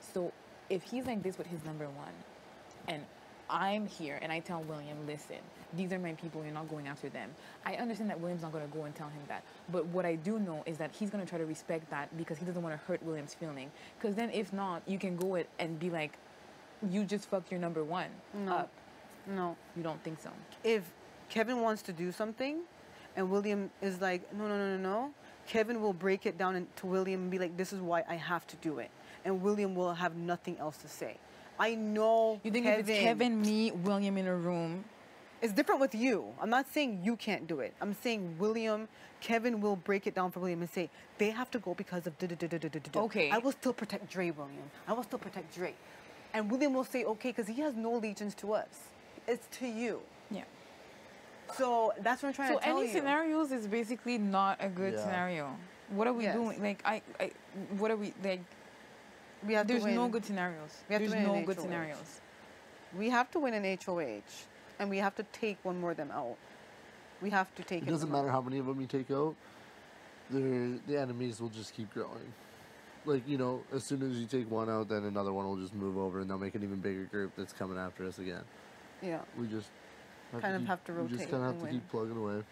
So if he's like this with his number one, and I'm here and I tell William, listen, these are my people, you're not going after them. I understand that William's not going to go and tell him that. But what I do know is that he's going to try to respect that because he doesn't want to hurt William's feeling. Because then if not, you can go it and be like, you just fucked your number one up. No. You don't think so? If Kevin wants to do something and William is like, no, Kevin will break it down to William and be like, this is why I have to do it. And William will have nothing else to say. I know. You think if it's Kevin, me, William in a room? It's different with you. I'm not saying you can't do it. I'm saying Kevin will break it down for William and say, they have to go because of da-da-da-da-da-da-da. Okay. I will still protect Dre, William. I will still protect Dre. And William will say, okay, because he has no allegiance to us. It's to you. Yeah. So that's what I'm trying to tell you. So any scenarios is basically not a good scenario. What are we Yes. doing? Like, what are we, like, We have there's to win. no good scenarios. We have to There's win no in good HOH. scenarios. We have to win an HOH. And we have to take one more of them out. We have to take It doesn't matter how many of them you take out. The enemies will just keep growing. Like, you know, as soon as you take one out, then another one will just move over and they'll make an even bigger group that's coming after us again. Yeah. We just Have to We rotate just kind of have and to win. keep plugging away.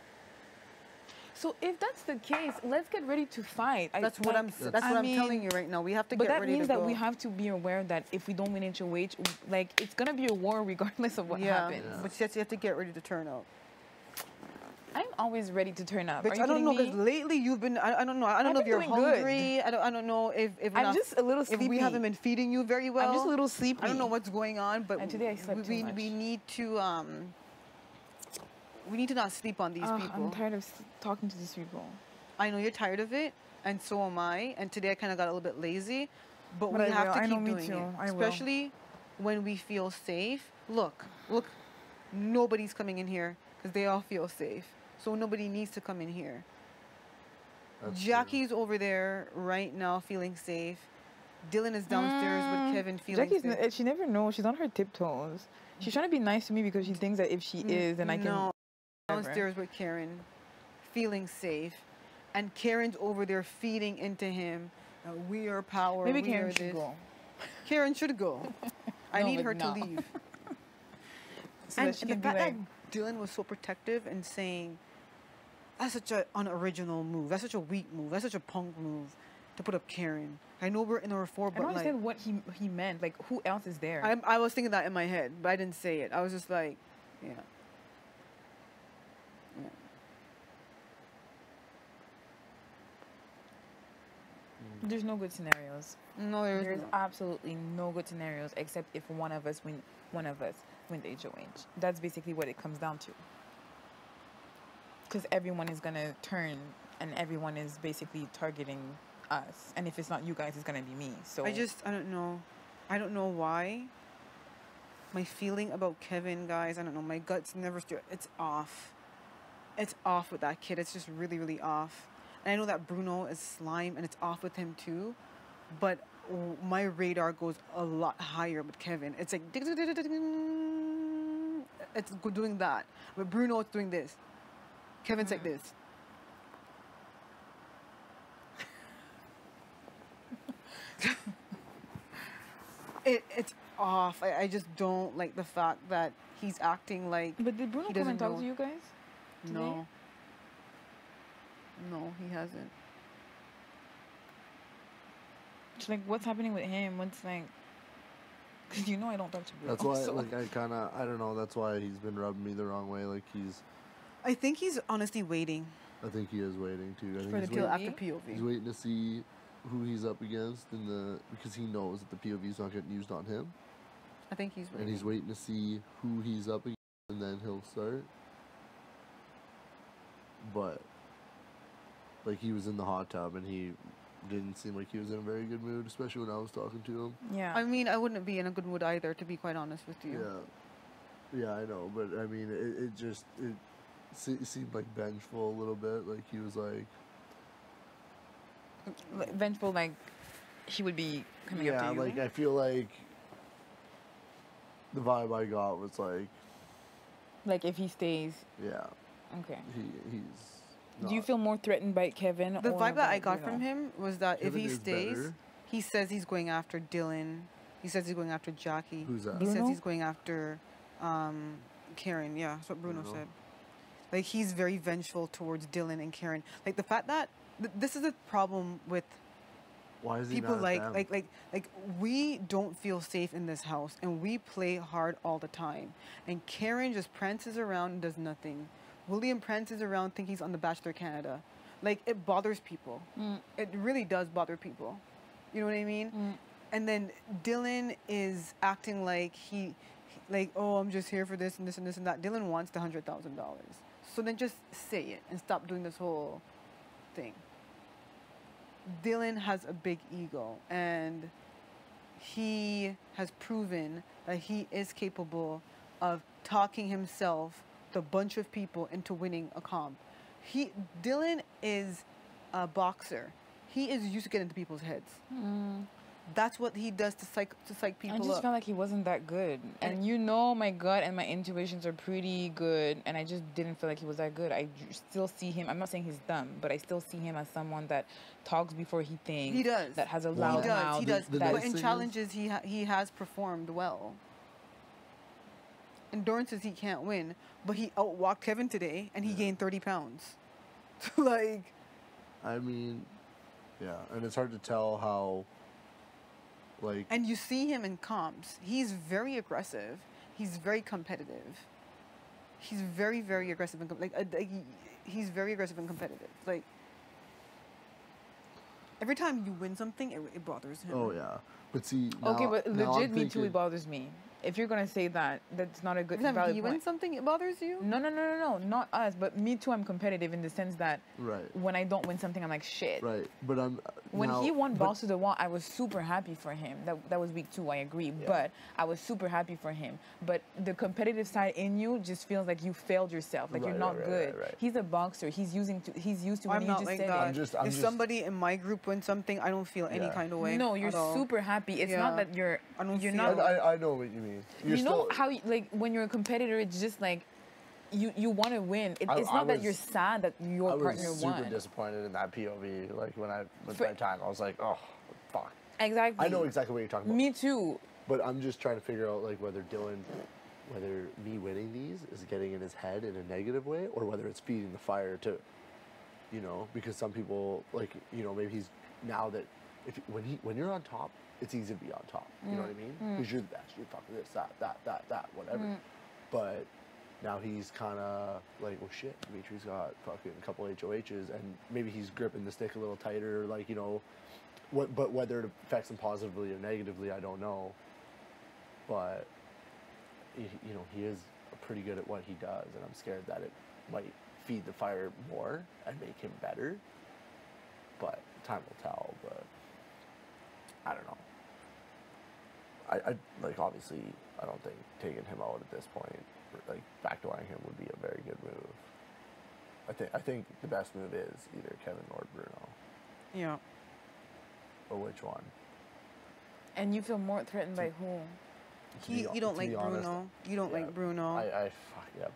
So if that's the case, let's get ready to fight. That's what I'm telling you right now. We have to But get that ready means to that go. we have to be aware that if we don't win HOH, like, it's gonna be a war regardless of what happens. Yeah. But you have to get ready to turn out. I'm always ready to turn up. Bitch, Are you I don't kidding know me? because lately you've been. I don't know. I don't I've know if been you're doing good. hungry. I don't know if I'm just a little if sleepy. we haven't been feeding you very well. I'm just a little sleepy. I don't know what's going on, but And today I slept too much. we need to we need to not sleep on these people. I'm tired of talking to these people. I know you're tired of it, and so am I. And today I kind of got a little bit lazy, but But we I have will. to I know, keep me doing too. it, I will. especially when we feel safe. Look, nobody's coming in here because they all feel safe, so nobody needs to come in here. That's true. Jackie's over there right now feeling safe. Dylan is downstairs with Kevin feeling Jackie's, safe. she never knows. She's on her tiptoes. She's trying to be nice to me because she thinks that if she is, then I can. No, whatever. downstairs with Karen, feeling safe, and Karen's over there feeding into him. We are power. Maybe we Karen are should this. go. Karen should go. I No, need but her no. to leave. So And that she the can be fact like, that Dylan was so protective and saying, that's such an unoriginal move. That's such a weak move. That's such a punk move to put up Karen. I know we're in the four, I but don't like, understand what he meant. Like, who else is there? I was thinking that in my head, but I didn't say it. I was just like, yeah. There's no good scenarios. No, there's There's no. absolutely no good scenarios except if one of us win the HOH. That's basically what it comes down to. Because everyone is gonna turn and everyone is basically targeting us. And if it's not you guys, it's gonna be me. So I don't know. I don't know why. My feeling about Kevin, guys, I don't know. My gut's never still. It's off. It's off with that kid. It's just really, really off. And I know that Bruno is slime and it's off with him too. But my radar goes a lot higher with Kevin. It's like, it's doing that. But Bruno is doing this. Kevin's like this. It's off. I just don't like the fact that he's acting like But did Bruno he come and doesn't talk to know. you guys? Today? No. No, he hasn't. It's like, what's happening with him? What's like... Because you know I don't talk to Bruno. That's why, so- like, I don't know. That's why he's been rubbing me the wrong way. Like, I think he's honestly waiting I think he is waiting too. I think For the he's, till waiting, after POV? he's POV. waiting to see who he's up against because he knows that the POV's not getting used on him, I think he's waiting. and he's waiting to see who he's up against, and then he'll start. But like, he was in the hot tub and he didn't seem like he was in a very good mood, especially when I was talking to him. Yeah. I mean, I wouldn't be in a good mood either, to be quite honest with you. Yeah, I know, but I mean, it seemed like vengeful a little bit. Like he was like, Vengeful, like he would be coming yeah, after you. like I feel like the vibe I got was Like if he stays. yeah, Okay. he's. Do you not- feel more threatened by Kevin? The or vibe that by I got Bruno? from him was that Kevin if he is stays, better. he says he's going after Dylan. He says he's going after Jackie. Who's that? He says Bruno? he's going after Karen. Yeah, that's what Bruno Bruno. said. Like he's very vengeful towards Dylan and Karen. Like the fact that this is a problem with Why is he people not at them? like we don't feel safe in this house and we play hard all the time. And Karen just prances around and does nothing. William prances around thinking he's on The Bachelor Canada. Like it bothers people. It really does bother people. You know what I mean? And then Dylan is acting like like, oh, I'm just here for this and this and this and that. Dylan wants the $100,000. So then just say it and stop doing this whole thing. Dylan has a big ego and he has proven that he is capable of talking himself, the bunch of people, into winning a comp. Dylan is a boxer. He is used to getting into people's heads. That's what he does to psych people I just up. felt like he wasn't that good. And you know my gut and my intuitions are pretty good. And I just didn't feel like he was that good. I still see him. I'm not saying he's dumb, but I still see him as someone that talks before he thinks. He does. That has a He loud does. mouth. He does. the But nice in thing is- challenges, he has performed well. Endurances he can't win, but he outwalked Kevin today, and he gained 30 pounds. Like, I mean, yeah, and it's hard to tell how, like, and you see him in comps. He's very aggressive. He's very competitive. He's very, very aggressive and he's very aggressive and competitive. Like, every time you win something, it bothers him. oh yeah, but see, Okay, now- but now I'm legit, me too, thinking- it bothers me. If you're going to say that, that's not a good Every time valid he wins point. something, it bothers you. No, not us, but me too. I'm competitive in the sense that Right, when I don't win something, I'm like shit. right, but I'm When now- he won but- Balls to the Wall, I was super happy for him. That was week 2, I agree. But I was super happy for him. But the competitive side in you just feels like you failed yourself. Like you're Right, not right, good. right. He's a boxer. He's used to I'm winning. You not just like said that. it. I'm If just- somebody in my group wins something, I don't feel any Yeah. kind of way. No, you're at all. super happy. It's not Yeah. that you're. I don't you're feel- not. I know what you mean. You're You know still, how like when you're a competitor, it's just like you want to win. It's I not that was- you're sad that your I was partner super won. disappointed in that POV. Like when I with For- my time, I was like, oh, fuck. Exactly. I know exactly what you're talking about. Me too. But I'm just trying to figure out like whether me winning these is getting in his head in a negative way, or whether it's feeding the fire to, you know, because some people like, you know, maybe he's now that when you're on top, it's easy to be on top. You know what I mean? Because you're the best. You're fucking this, that, whatever. But now he's kind of like, well, shit. Dimitri's got fucking a couple HOHs, and maybe he's gripping the stick a little tighter. Like, you know, but whether it affects him positively or negatively, I don't know. But you know, he is pretty good at what he does, and I'm scared that it might feed the fire more and make him better. But time will tell. But I don't know. I like obviously I don't think taking him out at this point, like backdooring him, would be a very good move. I think the best move is either Kevin or Bruno. Yeah. Or which one? And you feel more threatened by who? You don't to like be honest, Bruno. You don't yeah, like Bruno.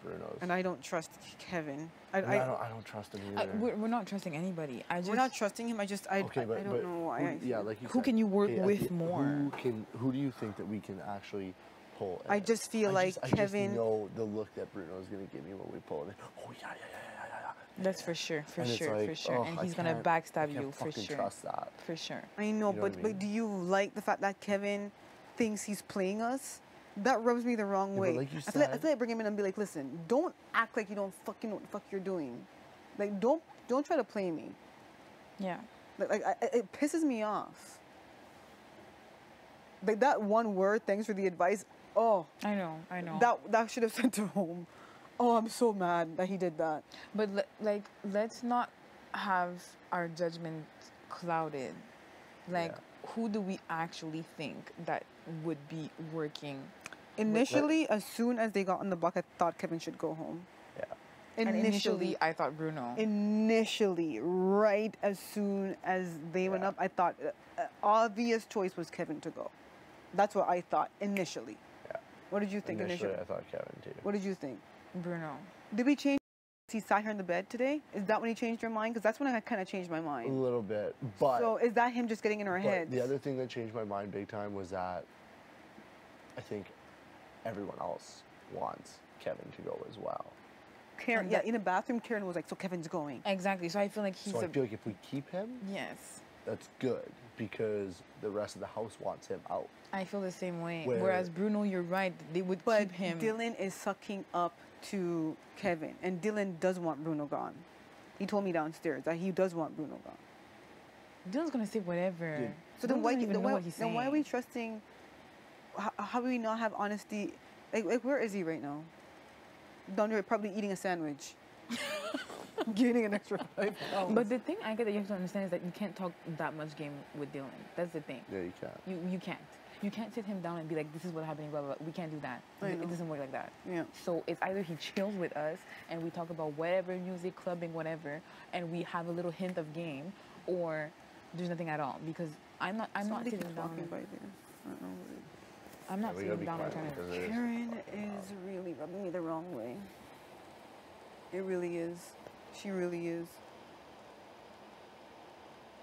Bruno's. And I don't trust Kevin. I don't trust him either. We're not trusting anybody. We're not trusting him. I Okay, but don't know why. I feel- like you Who said, can you work okay, with more? Who do you think that we can actually pull? I just feel like I Kevin- just know the look that Bruno's gonna give me when we pull it. Oh yeah. That's for sure, for And it's sure, like, for sure. oh, And I he's gonna can't- backstab I can't you for fucking sure. Trust that. For sure. I know, You know what I but mean? do you like the fact that Kevin thinks he's playing us? That rubs me the wrong Yeah, but way. like you I feel like said- I bring him in and be like, listen, don't act like you don't fucking know what the fuck you're doing. Like, don't try to play me. Yeah. It pisses me off. Like that one word, thanks for the advice. Oh, I know. that should have sent him home. Oh, I'm so mad that he did that. But let's not have our judgment clouded. Like, Yeah. who do we actually think that would be working? Initially, as soon as they got on the block, I thought Kevin should go home. Yeah. And initially, I thought Bruno. Initially, right as soon as they went Yeah. up, I thought obvious choice was Kevin to go. That's what I thought initially. Yeah. What did you think initially? I thought Kevin too. What did you think? Bruno. Did we change? He sat here in the bed today. Is that when he changed your mind? Because that's when I kind of changed my A mind. little bit, but So is that him just getting in our but heads? the other thing that changed my mind big time was that I think everyone else wants Kevin to go as well. Karen, And yeah, that- in the bathroom, Karen was like, "So Kevin's going." Exactly. So I feel like he's So I a. feel like if we keep him, Yes. that's good because the rest of the house wants him out. I feel the same way. Where- Whereas Bruno, you're right. They would But keep him. Dylan is sucking up to Kevin, and Dylan does want Bruno gone. He told me downstairs that he does want Bruno gone. Dylan's gonna say whatever. Yeah. So then Dylan why, doesn't even know what he's saying. then why are we trusting? How do we not have honesty? Like where is he right now? Down there, probably eating a sandwich, getting an extra $5. But the thing I get that you have to understand is that you can't talk that much game with Dylan. That's the thing. Yeah, you can. You can't. You can't sit him down and be like, this is what's happening, blah, blah, blah. We can't do that. I know. It doesn't work like that. Yeah. So it's either he chills with us and we talk about whatever, music, clubbing, whatever, and we have a little hint of game, or there's nothing at all. Because I'm not Somebody sitting keeps down. walking by there. I don't know what it is. I'm not Yeah, we gotta sitting be down and quiet trying to. because it is Karen fucking is loud. really rubbing me the wrong way. It really is. She really is.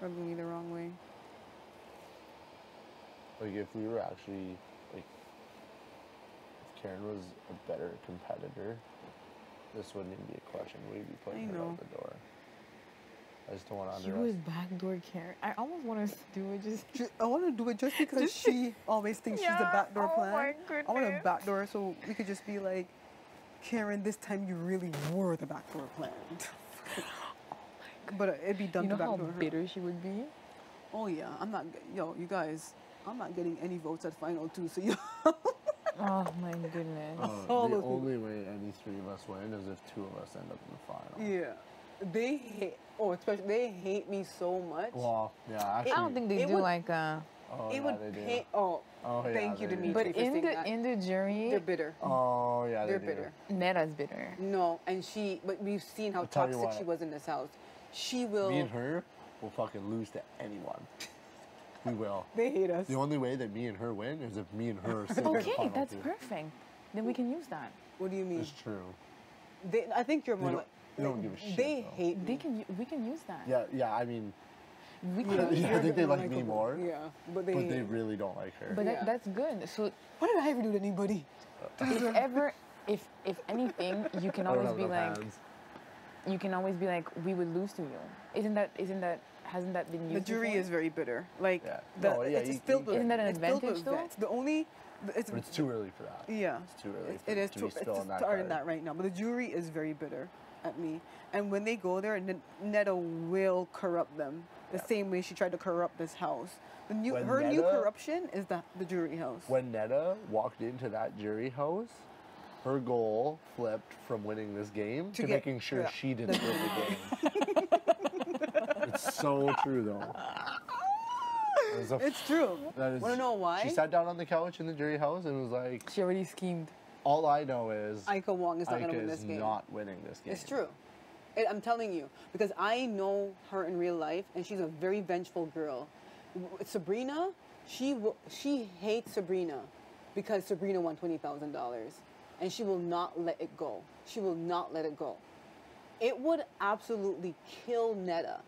Rubbing me the wrong way. Like if we were actually like, if Karen was a better competitor, this wouldn't even be a question. We'd be putting I her know. out the door. I just don't want to He was backdoor Karen. I almost want to do it just. I want to do it just because she always thinks she's a Yeah, backdoor oh plan. my I want a goodness. backdoor so we could just be like, Karen, this time you really were the backdoor plan. But it'd be done You know to how backdoor her. bitter she would be? Oh yeah, I'm not. Yo, you guys, I'm not getting any votes at final two. So you. Oh my goodness. All the those people. only way any three of us win is if two of us end up in the final. Yeah, they hate. Oh, especially they hate me so much. Well, yeah, actually. I don't think they it do would- like Oh, it yeah, would they do. pain. Oh, Oh, yeah, thank you, they do. Dimitri. but for in saying the that. in the jury, They're bitter. Oh, yeah, They're they bitter. do. Neta's bitter. No, and but we've seen how I'll tell you toxic what. she was in this house. She will. Me and her will fucking lose to anyone. We will. They hate us. The only way that me and her win is if me and her are sitting in the Okay, final that's two. perfect. Then we can use that. What do you mean? It's true. I think you're They more don't- like. they don't give a shit, They though. hate They me. can. We can use that. Yeah, yeah. I mean, We can. Yeah, I use think you're a they bit like me likable. more. Yeah, but they. but they really don't like her. But Yeah. that's good. So What did I ever do to anybody? if ever, if anything, you can I don't always have be enough like, hands. you can always be like, we would lose to you. Isn't that hasn't that been used The jury before? is very bitter. Like Yeah. the, No, yeah, it's you- just filled you with. Isn't that an it's filled advantage, with though? vets. The only. It's, But it's too early for that. yeah. It's too early. It is to too. be It's spilling just that starting card. that right now. But the jury is very bitter at me. And when they go there, Netta will corrupt them the Yeah. same way she tried to corrupt this house. The new, When her new Netta- corruption is the jury house. When Netta walked into that jury house, her goal flipped from winning this game to, To get- making sure yeah. she didn't win the game. It's so true, though. It's true. That is, Wanna know why? She sat down on the couch in the jury house and was like, She already schemed. all I know is Ika Wong is not going to Ika win is this game. not winning this game. It's true. I'm telling you, because I know her in real life, and she's a very vengeful girl. Sabrina, she hates Sabrina because Sabrina won $20,000, and she will not let it go. She will not let it go. It would absolutely kill Netta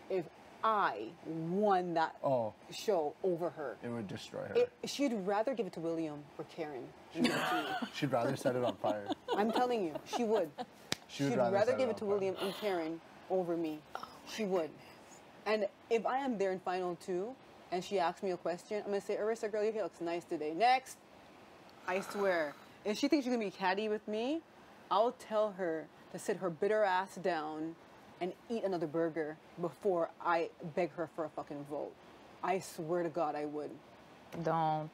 if I won that Oh, show over her. it would destroy her. She'd rather give it to William or Karen than give it to me. She'd rather set it on fire. I'm telling you, she would. She would She'd rather rather set give it it to on fire. William and Karen over me. She would. And if I am there in final two and she asks me a question, I'm going to say, Arissa, girl, your hair looks nice today. Next. I swear. If she thinks she's going to be catty with me, I'll tell her to sit her bitter ass down and eat another burger before I beg her for a fucking vote. I swear to God I would. Don't.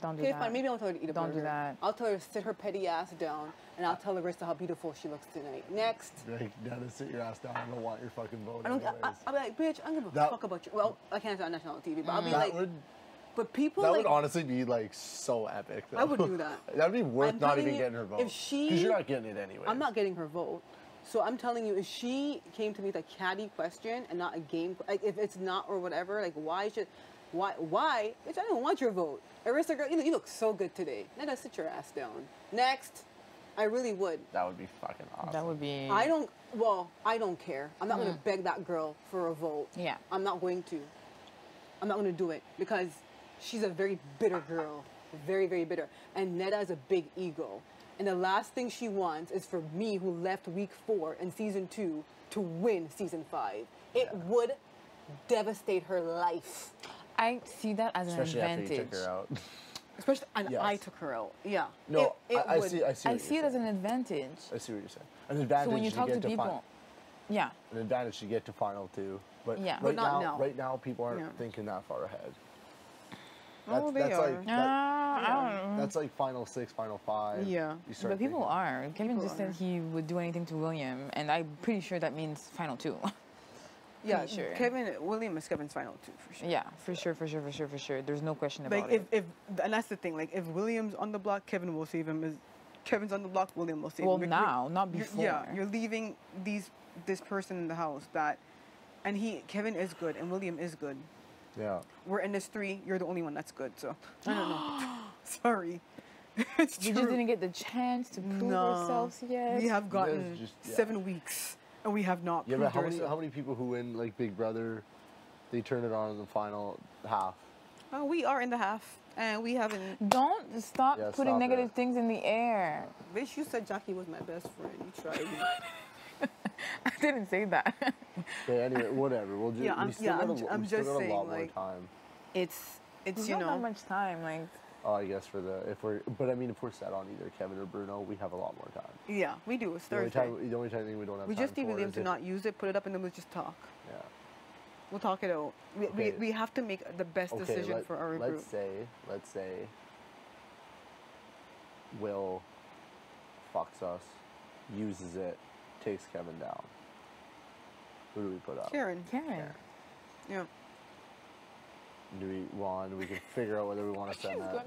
Don't do Okay, that. fine. Maybe I'll tell her to eat a Don't burger. do that. I'll tell her to sit her petty ass down, and I'll tell Larissa how beautiful she looks tonight. Next. Like, Dana, sit your ass down. I don't want your fucking vote. I don't. anyways. I'll be like, bitch, I don't give a That- fuck about you. Well, I can't say on national TV, but I'll be that like, would but people that like, would honestly be like so epic. Though. I would do that. That'd be worth I'm not telling even you, getting her vote. if she- because you're not getting it anyway. I'm not getting her vote. So I'm telling you, if she came to me with a catty question and not a game, like if it's not or whatever, like why? Bitch, I don't want your vote. Arista girl, you look so good today. Let us sit your ass down. Next. I really would. That would be fucking awesome. That would be. I don't care. I'm not going to beg that girl for a vote. Yeah. I'm not going to. I'm not going to do it because she's a very bitter girl. Very, very bitter. And Neda has a big ego. And the last thing she wants is for me, who left week 4 in season 2, to win season 5. It would devastate her life. I see that as Especially an after you advantage. took her out. Especially, and Yes. I took her out. Yeah. No, I would. see. I see. I what see you're it as saying. an advantage. I see what you're saying. An advantage. So when you talk to get people, yeah, an advantage to get to final 2. But Yeah. right But not now, now. right now, people aren't Yeah. thinking that far ahead. Oh, they are. like I don't know. that's like final 6, final 5. Yeah. You start But people thinking- are. Kevin just People said he would do anything to William, and I'm pretty sure that means final 2. Yeah, Pretty sure. William is Kevin's final 2 for sure. Yeah, for sure. There's no question Like about if, it. and that's the thing. Like if William's on the block, Kevin will save him. If Kevin's on the block, William will save Well, him. now, not You're- before. Yeah, you're leaving this person in the house that, and Kevin is good and William is good. Yeah. We're in this 3. You're the only one that's good. So I don't know. Sorry, it's We true. just didn't get the chance to prove No. ourselves yet. We have gotten just- yeah. 7 weeks and we have not. Yeah, but proved how many people who win like Big Brother, they turn it on in the final half? Oh, we are in the half and we haven't. Don't stop Yeah, putting stop negative it. things in the air. Bitch, you said Jackie was my best friend. You tried. I didn't say that. Okay, anyway, whatever. We'll just. Yeah, I'm- we still yeah, got I'm a, ju- we I'm still just got a saying, lot more like- time. It's There's you not that know. much time. Like, Oh, I guess but I mean, if we're set on either Kevin or Bruno, we have a lot more time. Yeah, we do. It's The only Thursday. time we don't have We time just need for William is to if- not use it, put it up, and then we'll just talk. Yeah. We'll talk it out. Okay. We have to make the best Okay, decision for our group. let's say Will fucks us, uses it, takes Kevin down. Who do we put up? Karen. Karen. Yeah. Do we can figure out whether we want to send that.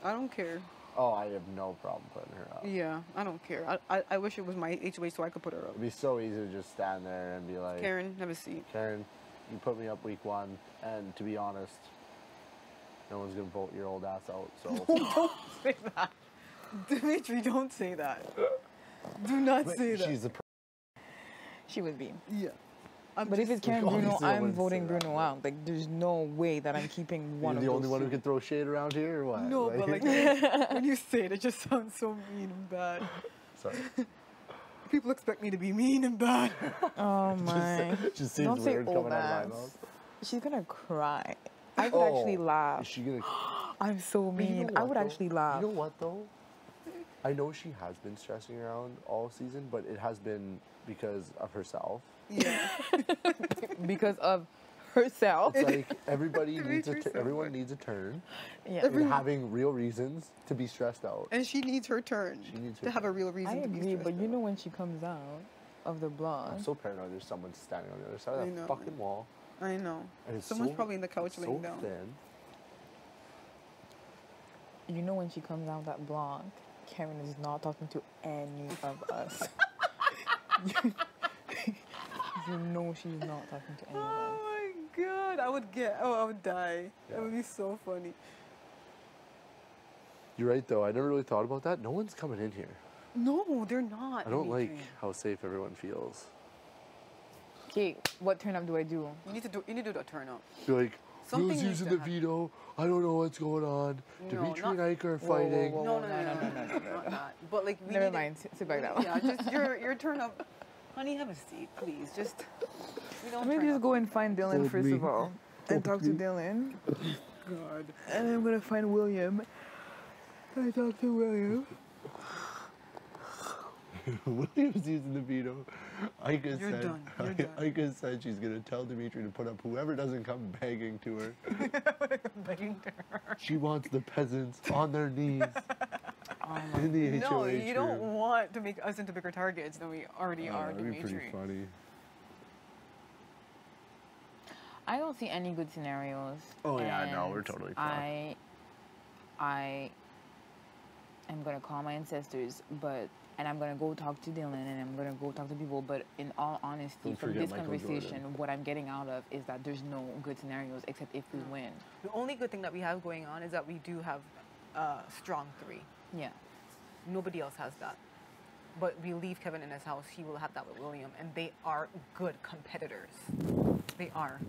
I don't care. Oh, I have no problem putting her up. Yeah, I don't care. I wish it was my HOH so I could put her up. It'd be so easy to just stand there and be like, Karen, have a seat. Karen, you put me up week 1, and to be honest, no one's gonna vote your old ass out. So Don't say that. Dimitri, don't say that. Do not say that. she's the. She would be. Yeah. But if it's Karen Bruno, Obviously, I I'm wouldn't say voting that, Bruno but- out. Like, there's no way that I'm keeping one You're of the those only one who two. can throw shade around here, or what? No, but like when you say it, it just sounds so mean and bad. sorry. People expect me to be mean and bad. Oh my. Just seems Don't say weird old coming out ass. of my mouth. She's gonna cry. I would actually Is laugh. she gonna? I'm so But you mean. know I what, would though? actually laugh. You know what though? I know she has been stressing around all season, but it has been because of herself. Yeah. Because of herself. It's like everybody needs Dimitri's so everyone funny. needs a turn, Yeah. and having real reasons to be stressed out. And she needs her turn She needs her to have a turn. real reason I to be agree, stressed but you out. know when she comes out of the blog, I'm so paranoid. There's someone standing on the other side I of that know. fucking wall, I know. and it's Someone's so, probably in the couch so laying down. thin. you know when she comes out of that blog, Karen is not talking to any of us. You know she's not talking to any of us. Oh my god, I would die. Yeah. That would be so funny. You're right though. I never really thought about that. No one's coming in here. No, they're not. I don't like Dimitri. how safe everyone feels. Okay, what turn up do I do? You need to do that turn up. You're like, Something Will's needs using to the happen. veto. I don't know what's going on. No, Dimitri not- and Ika are Whoa, whoa, fighting. whoa. No, no. not that. But like, we Never need to- mind. Sit back down. Yeah, just your turn up. Honey, have a seat, please. Just we don't. Maybe turn just up. go and find Dylan Hold first me. of all, and talk to Dylan. God. And I'm gonna find William. I talk to William. William's using the veto. Ika You're said, done. You're done. Ika said she's gonna tell Dimitri to put up whoever doesn't come begging to her. Begging to her. She wants the peasants on their knees Oh my in the HOH No, you don't room. want to make us into bigger targets than we already are, That'd be pretty Dimitri. funny. I don't see any good scenarios. Oh, yeah, no, we're and totally fucked. I am gonna call my ancestors, and I'm gonna go talk to Dylan, and I'm gonna go talk to people. But in all honesty, Don't from forget this Michael conversation, Jordan. what I'm getting out of is that there's no good scenarios except if we win. The only good thing that we have going on is that we do have a strong three. Yeah. Nobody else has that. But we leave Kevin in his house, he will have that with William, and they are good competitors. They are.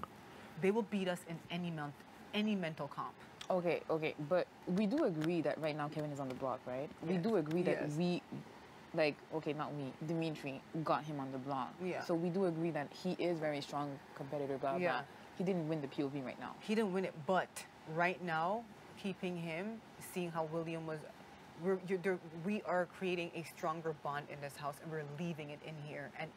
They will beat us in any mental comp. Okay, but we do agree that right now Kevin is on the block, right? We Yes. do agree that Yes. not we, Dimitri got him on the block. Yeah. So we do agree that he is very strong competitor, blah, blah. Yeah. He didn't win the POV right now. He didn't win it, but right now, keeping him, seeing how William was, we are creating a stronger bond in this house, and we're leaving it in here, and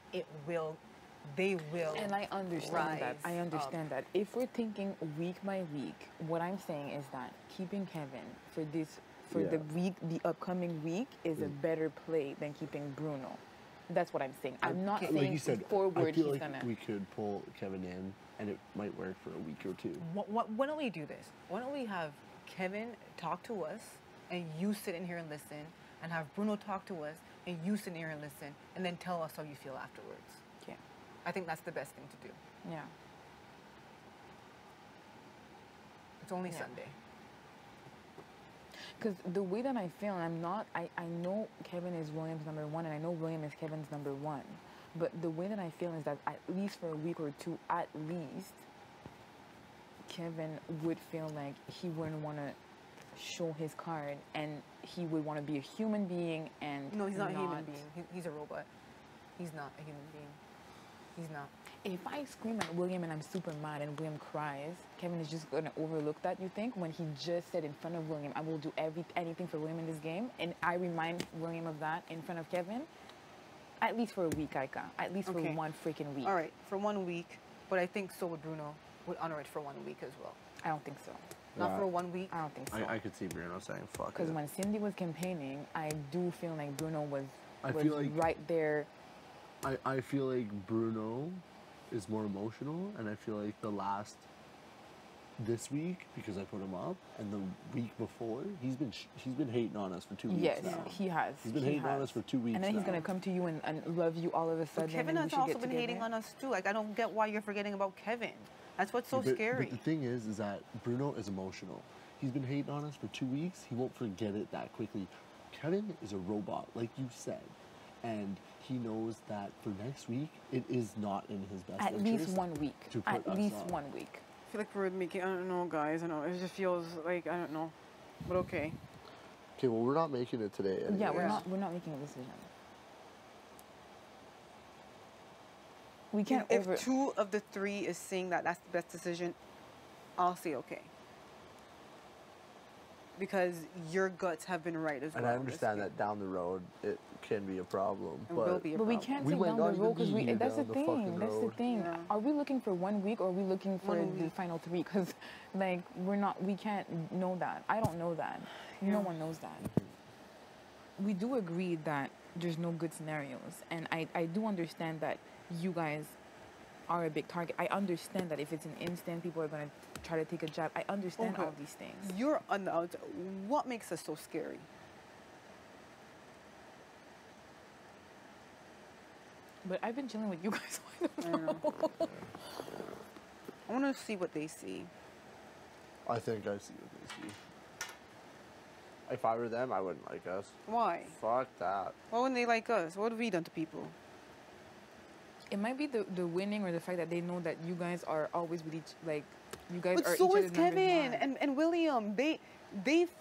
they will. And I understand that. rise I understand up. that. If we're thinking week by week, what I'm saying is that keeping Kevin for the upcoming week is a better play than keeping Bruno. That's what I'm saying. I'm not Okay. saying Like you said, forward I feel he's like gonna. we could pull Kevin in, and it might work for a week or two. Why don't we do this? Why don't we have Kevin talk to us, and you sit in here and listen, and have Bruno talk to us, and you sit in here and listen, and then tell us how you feel afterwards. Yeah. I think that's the best thing to do. Yeah. It's only Yeah. Sunday. Because the way that I feel, I know Kevin is William's number one, and I know William is Kevin's number one. But the way that I feel is that at least for a week or two, at least, Kevin would feel like he wouldn't want to show his card, and he would want to be a human being and No, he's not a human being. He's a robot. He's not a human being. He's not. If I scream at William and I'm super mad and William cries, Kevin is just gonna overlook that, you think? When he just said in front of William, I will do anything for William in this game, and I remind William of that in front of Kevin, at least for a week, Ika. At least for Okay. one freaking week. All right, for 1 week, but I think so would Bruno would honor it for 1 week as well. I don't think so. Not Yeah. for 1 week. I don't think so. I could see Bruno saying fuck Because it. when Cindy was campaigning, I do feel like Bruno was I feel like- right there. I feel like Bruno is more emotional, and I feel like this week, because I put him up, and the week before, he's been hating on us for 2 weeks Yes, now. he has. He's been hating on us for 2 weeks And then he's now. going to come to you and love you all of a But sudden. Kevin and we has should also get been together. hating on us too. Like, I don't get why you're forgetting about Kevin. That's what's so But scary. the thing is that Bruno is emotional. He's been hating on us for 2 weeks. He won't forget it that quickly. Kevin is a robot, like you said. And he knows that for next week, it is not in his best At interest. least 1 week. to put At us least up. 1 week. I feel like we're making, I don't know, guys. I know. It just feels like, I don't know. But okay. Okay, well, we're not making it today. Yeah, we're anyways. not making a decision. We can't If two of the three is saying that that's the best decision, I'll say okay. Because your guts have been right as well. And I in this understand game. that down the road, it can be a problem. It but will be a But we problem. can't We take might down not the even road because be here that's the down the fucking thing. That's the road. thing. Yeah. Are we looking for 1 week or are we looking for 1 the week. final three? Because like we can't know that. I don't know that. No one knows that. We do agree that there's no good scenarios, and I do understand that you guys are a big target. I understand that if it's an instant, people are gonna try to take a jab. I understand Okay. all these things. You're on the outside. What makes us so scary? But I've been chilling with you guys. I know. I want to see what they see. I think I see what they see. If I were them, I wouldn't like us. Why? Fuck that. Why wouldn't they like us? What have we done to people? It might be the winning or the fact that they know that you guys are always with each, like, you guys But are so each is other's number Kevin one. and William. They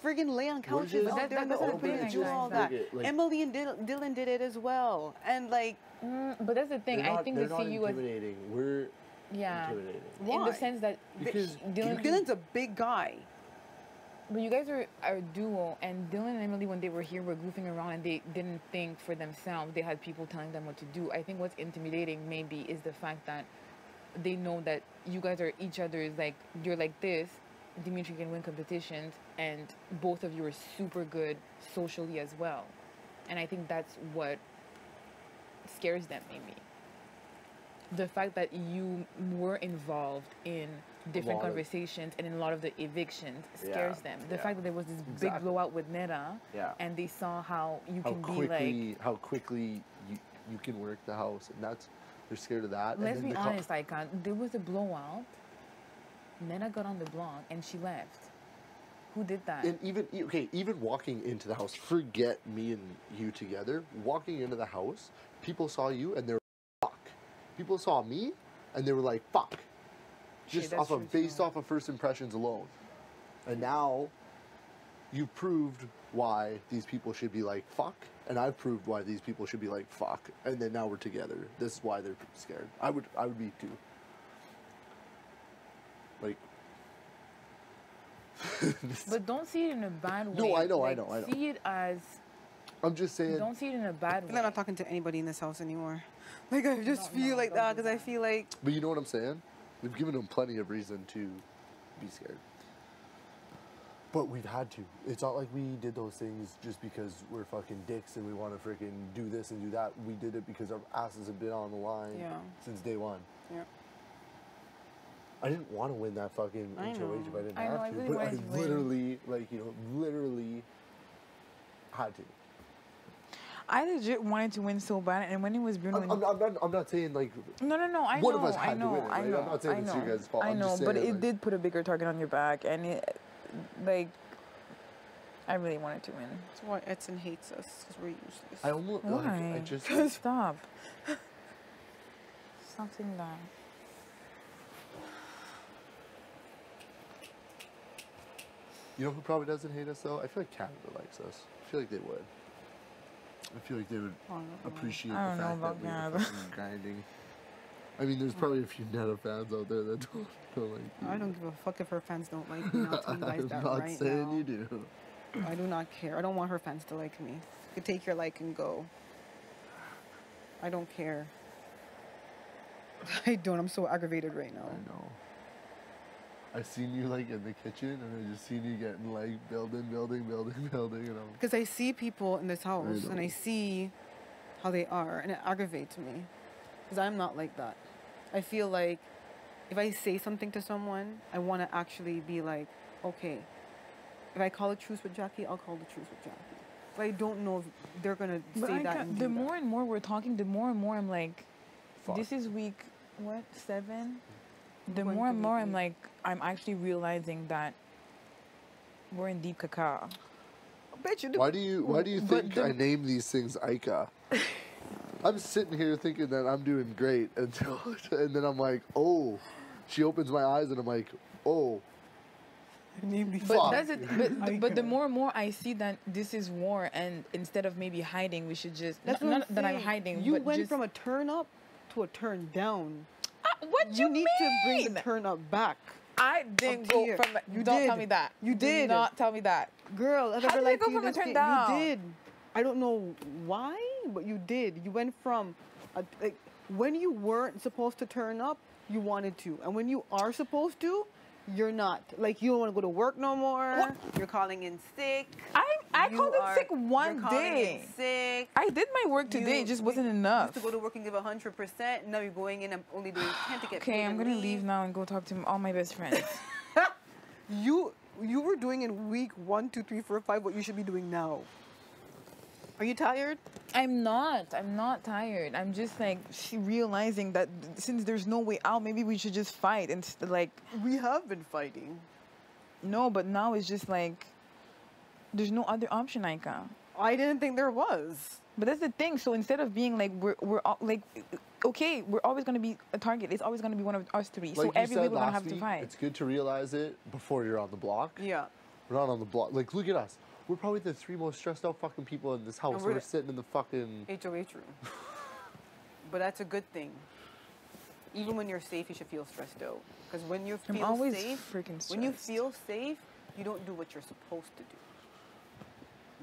friggin' lay on What is couches it? out But there in the that's the open thing, and do guys. all that. Like- Emily and Dylan did it as well. And like, But that's the thing. I think they're they not see you as intimidating. We're yeah, intimidating. in Why? the sense that Because Dylan. Dylan's a big guy. But you guys are a duo, and Dylan and Emily, when they were here, were goofing around and they didn't think for themselves. They had people telling them what to do. I think what's intimidating maybe is the fact that they know that you guys are each other's, like, you're like this. Dimitri can win competitions, and both of you are super good socially as well. And I think that's what scares them, maybe. The fact that you were involved in different conversations and in a lot of the evictions scares them. The fact that there was this big blowout with Netta, and they saw how you can be like... How quickly you can work the house, and they're scared of that. Let's be honest, Ika, there was a blowout. Netta got on the block, and she left. Who did that? And even walking into the house, forget me and you together, walking into the house, people saw you, and they were fuck. People saw me, and they were like, fuck. Just based off of first impressions alone. And now, you've proved why these people should be like, fuck. And I've proved why these people should be like, fuck. And then now we're together. This is why they're scared. I would be too. Like... But don't see it in a bad way. No, I know. See it as... I'm just saying... Don't see it in a bad way. I'm not talking to anybody in this house anymore. Like, I just feel like that because I feel like... But you know what I'm saying? We've given them plenty of reason to be scared. But we've had to. It's not like we did those things just because we're fucking dicks and we want to freaking do this and do that. We did it because our asses have been on the line since day one. Yeah. I didn't want to win that fucking HOH if I didn't have to. really But I wanted to literally, literally had to. I legit wanted to win so bad, and when it was Bruno... I'm not saying, like... No, I one know, of us had to win it, right? I know. I'm not saying it's your guys' fault. I I'm know, just but saying, it did put a bigger target on your back, and it, like... I really wanted to win. That's why Edson hates us, because we're useless. I almost... Why? I just... Stop. Stop saying that. You know who probably doesn't hate us, though? I feel like Canada likes us. I feel like they would. I feel like they would appreciate the fact that we're fucking grinding. I mean, there's probably a few Netta fans out there that don't like you. I don't give a fuck if her fans don't like me. I'll tell you guys that I'm right not saying now. you do. I do not care. I don't want her fans to like me. You can take your like and go. I don't care. I don't. I'm so aggravated right now. I know. I seen you like in the kitchen, and I just seen you getting like building, and I'm... Because I see people in this house, and I see how they are, and it aggravates me. Because I'm not like that. I feel like if I say something to someone, I want to actually be like, okay, if I call a truce with Jackie, I'll call the truce with Jackie. But I don't know if they're going to say that and the more and more we're talking, the more and more I'm like, Fuck. This is week, 7? The more and more I'm like, I'm actually realizing that we're in deep caca. Bet you do. Why do you think I name these things Ika? I'm sitting here thinking that I'm doing great and then I'm like, oh, she opens my eyes and I'm like, oh. But that's it. But the more and more I see that this is war, and instead of maybe hiding, we should just not that I'm hiding. You but went just, from a turn up to a turn down. What you need to bring the turn up back. I didn't go from. Don't tell me that. You did. Do not tell me that. Girl, how did I go from a turn down? You did. I don't know why, but you did. You went from, when you weren't supposed to turn up, you wanted to, and when you are supposed to, you're not. Like, you don't want to go to work no more. What? You're calling in sick. I called in sick one day. Sick. I did my work today. It just wasn't enough. You used to go to work and give 100%. Now you're going in and only doing 10 to get paid. Okay, I'm gonna leave now and go talk to all my best friends. You were doing in week 1, 2, 3, 4, 5 what you should be doing now. Are you tired? I'm not tired. I'm just like realizing that since there's no way out, maybe we should just fight and like. We have been fighting. No, but now it's just like there's no other option, Ika. I didn't think there was. But that's the thing. So instead of being like we're like, okay, we're always gonna be a target. It's always gonna be one of us 3. Like so every week we're gonna have to fight. It's good to realize it before you're on the block. Yeah. We're not on the block. Like, look at us. We're probably the 3 most stressed out fucking people in this house. We're sitting in the fucking HOH room. But that's a good thing. Even when you're safe, you should feel stressed out. Because when you feel safe, freaking stressed. when you feel safe, you don't do what you're supposed to do.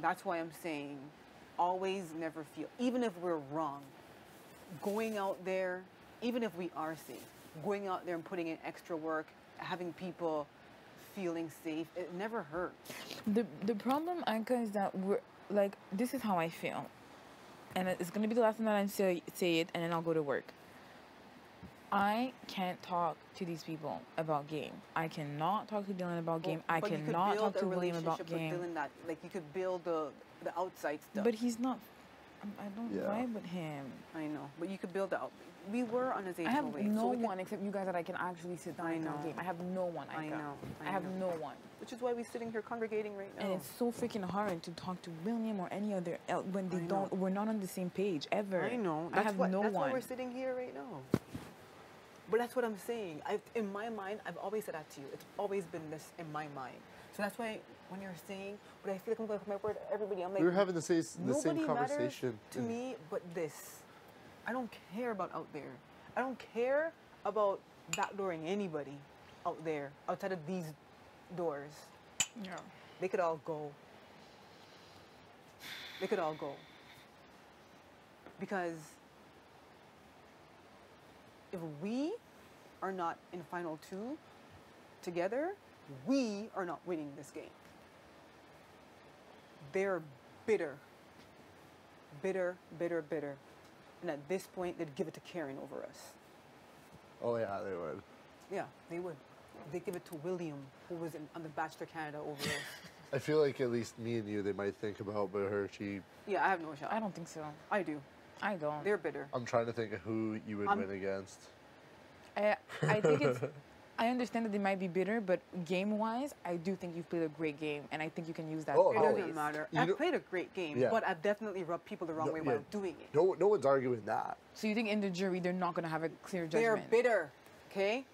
That's why I'm saying, always never feel, even if we're wrong, going out there, even if we are safe, going out there and putting in extra work, having people feeling safe, it never hurts. The problem, Ika, is that we're like, this is how I feel, and it's gonna be the last time that I say it, and then I'll go to work. I can't talk to these people about game. I cannot talk to Dylan about game. I But you could cannot build talk to a William about relationship with game. Dylan that, like, you could build the outside stuff. But he's not. I don't Yeah. vibe with him. I know, but you could build the out. We were on his age. I have weight, no so we could- one except you guys that I can actually sit down I and talk know. game. I have no one. I Ika. know. I have know. no one. Which is why we're sitting here congregating right now. And it's so freaking hard to talk to William or any other when they I know. don't. We're not on the same page ever. I know. I have no that's one. why we're sitting here right now. But that's what I'm saying. In my mind, I've always said that to you. It's always been this in my mind. So that's why when you're saying, but I feel like I'm going to put my word to everybody. I'm like, We were having the same nobody conversation. matters to me but this. I don't care about out there. I don't care about backdooring anybody out there outside of these doors. Yeah. They could all go. They could all go. Because if we are not in Final Two together, we are not winning this game. They're bitter. Bitter, bitter, bitter. And at this point, they'd give it to Karen over us. Oh yeah, they would. Yeah, they would. They'd give it to William, who was on the Bachelor Canada over us. I feel like at least me and you, they might think about, but her, she. Yeah, I have no shot. I don't think so. I do. I don't. They're bitter. I'm trying to think of who you would win against. I think it's. I understand that they might be bitter, but game-wise, I do think you've played a great game, and I think you can use that. Oh, It no. doesn't matter. You I've know- played a great game, Yeah. but I've definitely rubbed people the wrong way while doing it. No one's arguing that. So you think in the jury they're not going to have a clear They're judgment? bitter, okay?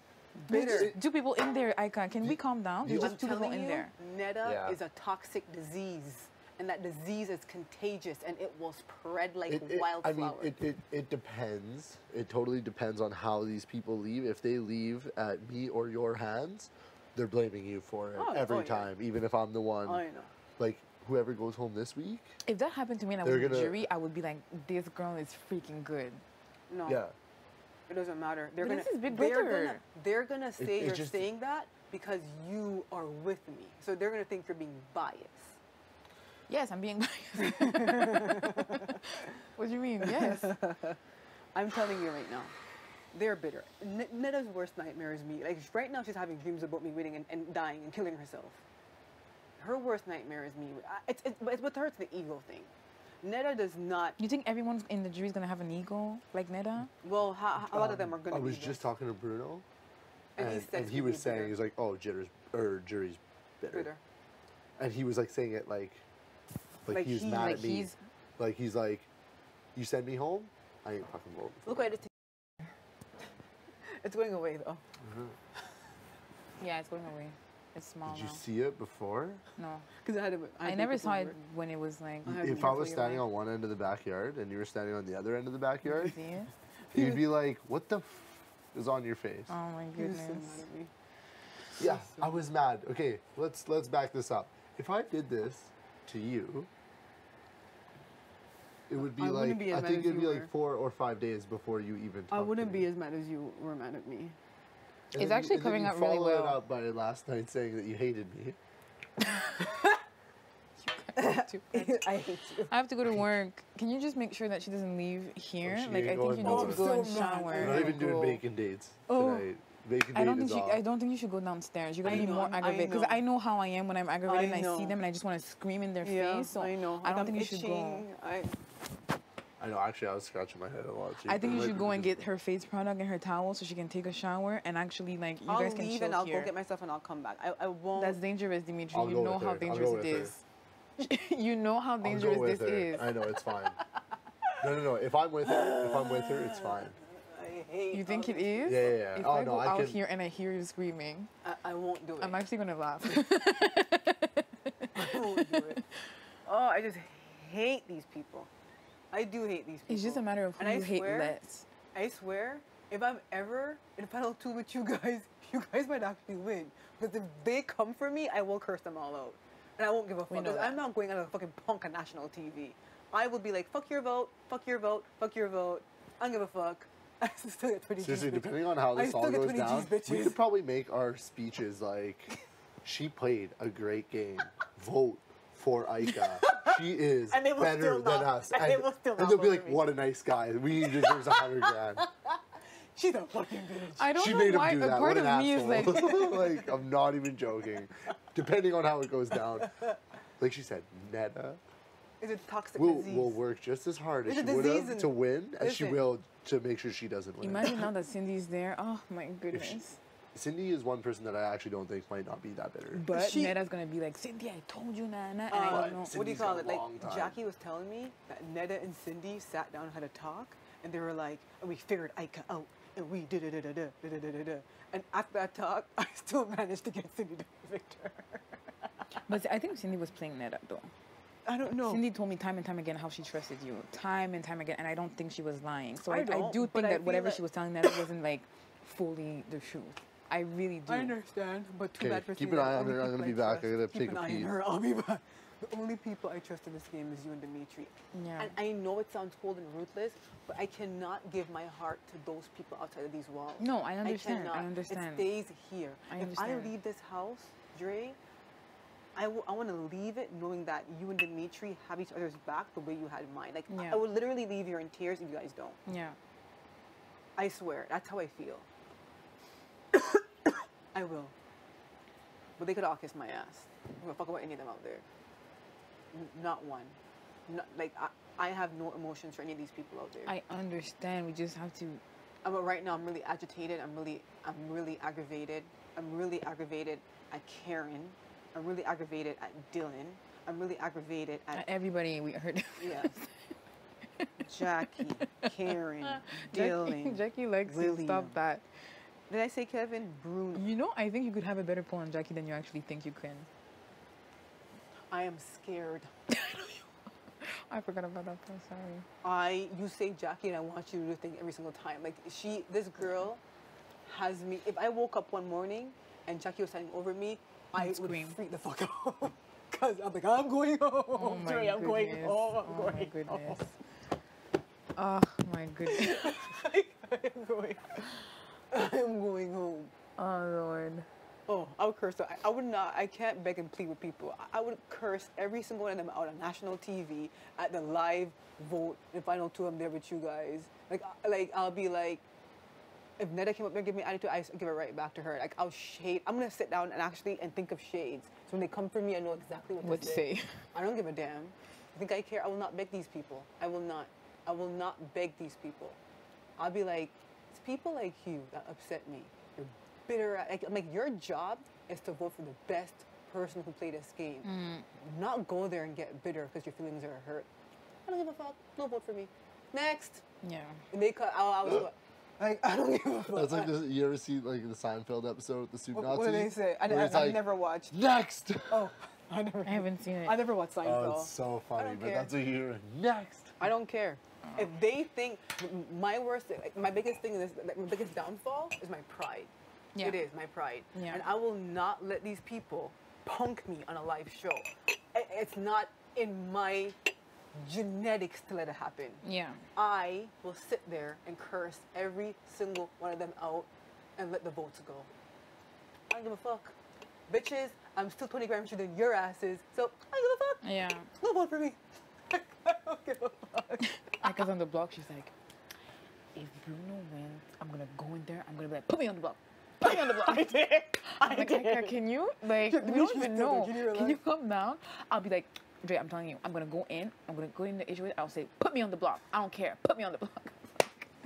There's Bitter. just two people in there, Ika. Can we calm down? There's I'm just two people telling in you, there. Netta Yeah. is a toxic disease, and that disease is contagious, and it will spread like I wildflower. mean, it depends. It totally depends on how these people leave. If they leave at me or your hands, they're blaming you for it every yeah. time, even if I'm the one. I know. Like, whoever goes home this week. If that happened to me and I They're was in the gonna- jury, I would be like, this girl is freaking good. No, Yeah. it doesn't matter. But this is Big they're Brother. gonna, they're gonna say it's you're just- saying that because you are with me. So they're gonna think you're being biased. Yes, I'm being biased. What do you mean? Yes. I'm telling you right now, they're bitter. Netta's worst nightmare is me. Like right now, she's having dreams about me winning and dying and killing herself. Her worst nightmare is me. It's with her. It's the ego thing. Netta does not. You think everyone in the jury is going to have an ego like Netta? Well, a lot of them are going I to. was just talking to Bruno, And he and said he was saying, he's like, oh, jury's bitter. bitter. And he was like saying it like Like he was he- mad like at me. he's- Like he's like, you send me home, I ain't fucking voting. Look at it. It's going away though. Yeah, it's going away. It's small Did you now. see it before? No. Because I never saw it when it was like. I have If no I was clue, standing right? on one end of the backyard and you were standing on the other end of the Did you backyard, see it? you'd be like, what the is on your face? Oh my He was goodness. so mad at me. Yeah, I was mad. Okay, let's back this up. If I did this to you, it would be I wouldn't like be as I mad think as it'd you be were. like 4 or 5 days before you even. I talked wouldn't to be me. as mad as you were mad at me. And It's then actually and then coming you out really follow it well. up by last night saying that you hated me. I hate you. I have to go to work. Can you just make sure that she doesn't leave here? she Like, ain't I think going you nowhere. need to go and I'm so mad. shower. We're not even doing Go. bacon dates Oh. tonight. Bacon I date don't think is she. off. I don't think you should go downstairs. You're gonna I be know, more I aggravated because know. I know how I am when I'm aggravated and I see know. them and I just want to scream in their Yeah, face. So I know. I don't Like, think I'm you should go. itching. I know. Actually, I was scratching my head a lot. I think you should go and get her face product and her towel so she can take a shower and actually like you I'll guys can leave chill and I'll here. go get my stuff and I'll come back. I won't. That's dangerous, Dimitri. I'll You go know with how her. I'll dangerous go it with is. You know how I'll go dangerous with this her. is. I know it's fine. No. If I'm with her, it's fine. I hate. You think all it these- is? Yeah. If Oh I no, go I out can. here and I hear you screaming, I won't do it. I'm actually gonna laugh. I won't do it. Oh, I just hate these people. I do hate these people. It's just a matter of who And I you hate swear- less. I swear, if I'm ever in Final Two with you guys might actually win. Because if they come for me, I will curse them all out. And I won't give a fuck. know 'Cause that. I'm not going on a fucking punk on national TV. I will be like, fuck your vote, fuck your vote, fuck your vote. I don't give a fuck. I still get 20 Seriously, G's, bitch. depending on how I this still all get goes 20 down, G's, we bitches. could probably make our speeches like, she played a great game. Vote for Ika. She is And they will better still than not- us. and they will still and not they'll be vote like, for me. what a nice guy. We deserves 100 grand. She's a fucking bitch. I don't She know made him why. do A that. part What of an me is like, asshole. Like, I'm not even joking. Depending on how it goes down. Like she said, Netta It's a toxic will disease. work just as hard as It's she a would disease have and- to win as she listen. will to make sure she doesn't win. imagine now that Cindy's there. Oh my If goodness. she- Cindy is one person that I actually don't think might not be that bitter. But She- Netta's gonna be like, Cindy, I told you, Nana, and I But don't know. what do you Cindy's call got it? a Like long time. Jackie was telling me that Netta and Cindy sat down and had a talk, and they were like, and we figured Ika out, and we did it. And after that talk, I still managed to get Cindy to Victor. But I think Cindy was playing Netta though. I don't know. Cindy told me time and time again how she trusted you, time and time again, and I don't think she was lying. So I I don't, do but think I that feel whatever like- she was telling Netta wasn't like fully the truth. I really do. I understand, but too Okay, bad for keep Cindy. an eye The on only her. I'm people gonna be I back. I trust- gotta keep take an a eye pee. on her. I'll be back. The only people I trust in this game is you and Dimitri. Yeah. And I know it sounds cold and ruthless, but I cannot give my heart to those people outside of these walls. No, I understand. I cannot. understand. It stays here. I If I understand. leave this house, Dre, I want to leave it knowing that you and Dimitri have each other's back the way you had mine. Like, Yeah. I would literally leave here in tears if you guys don't. Yeah. I swear. That's how I feel. I will. But they could all kiss my ass. I don't give a fuck about any of them out there. Not one. Not, like, I have no emotions for any of these people out there. I understand. We just have to. But right now I'm really agitated. I'm really aggravated. I'm really aggravated at Karen. I'm really aggravated at Dylan. I'm really aggravated at Everybody we heard. yeah. Jackie, Karen, Dylan. Jackie likes to William. stop that. Did I say Kevin? Bruno. You know, I think you could have a better pull on Jackie than you actually think you can. I am scared. I forgot about that part. Sorry. You say Jackie and I want you to do the thing every single time. Like this girl has me. If I woke up one morning and Jackie was standing over me, I would scream. freak the fuck out. Cause I'm like, I'm going home. Oh my Dre, I'm going goodness. home. I'm Oh my going goodness. home. Oh my goodness. I'm going. I'm going home. Oh Lord. Oh, I would curse. I would not. I can't beg and plead with people. I would curse every single one of them out on national TV at the live vote. If I know two of them there with you guys, like I'll be like, if Netta came up there and give me attitude, I give it right back to her. Like I'll shade. I'm gonna sit down and think of shades. So when they come for me, I know exactly what What to to say. say? I don't give a damn. You think I care? I will not beg these people. I will not. I will not beg these people. I'll be like, it's people like you that upset me. You're bitter. I'm like, your job is to vote for the best person who played this game. Not go there and get bitter because your feelings are hurt. I don't give a fuck. Don't vote for me. Next. Yeah. And they cut. I was like, I don't give a fuck. That's like this, you ever see like the Seinfeld episode with the soup Nazi? What do they say? Where it's I've like, never watched. Next. Oh, I never. I haven't seen it. I never watched Oh, Seinfeld. it's so funny, don't but care. that's what you hear. Next. I don't care. If they think my worst, like, my biggest thing is like, my biggest downfall is my pride. Yeah. It is my pride, Yeah. and I will not let these people punk me on a live show. It's not in my genetics to let it happen. Yeah. I will sit there and curse every single one of them out and let the votes go. I don't give a fuck. Bitches, I'm still 20 grams richer than your asses, so I don't give a fuck. Yeah. No vote for me. I don't give a fuck. Because on the block, she's like, if Bruno wins, I'm gonna go in there. I'm gonna be like, put me on the block. Put me on the block. I did. I'm like, Ika, can you? Like, we don't even know. Can you Can you come down? I'll be like, Dre, I'm telling you, I'm gonna go in. I'm gonna go in the HOH. I'll say, put me on the block. I don't care. Put me on the block.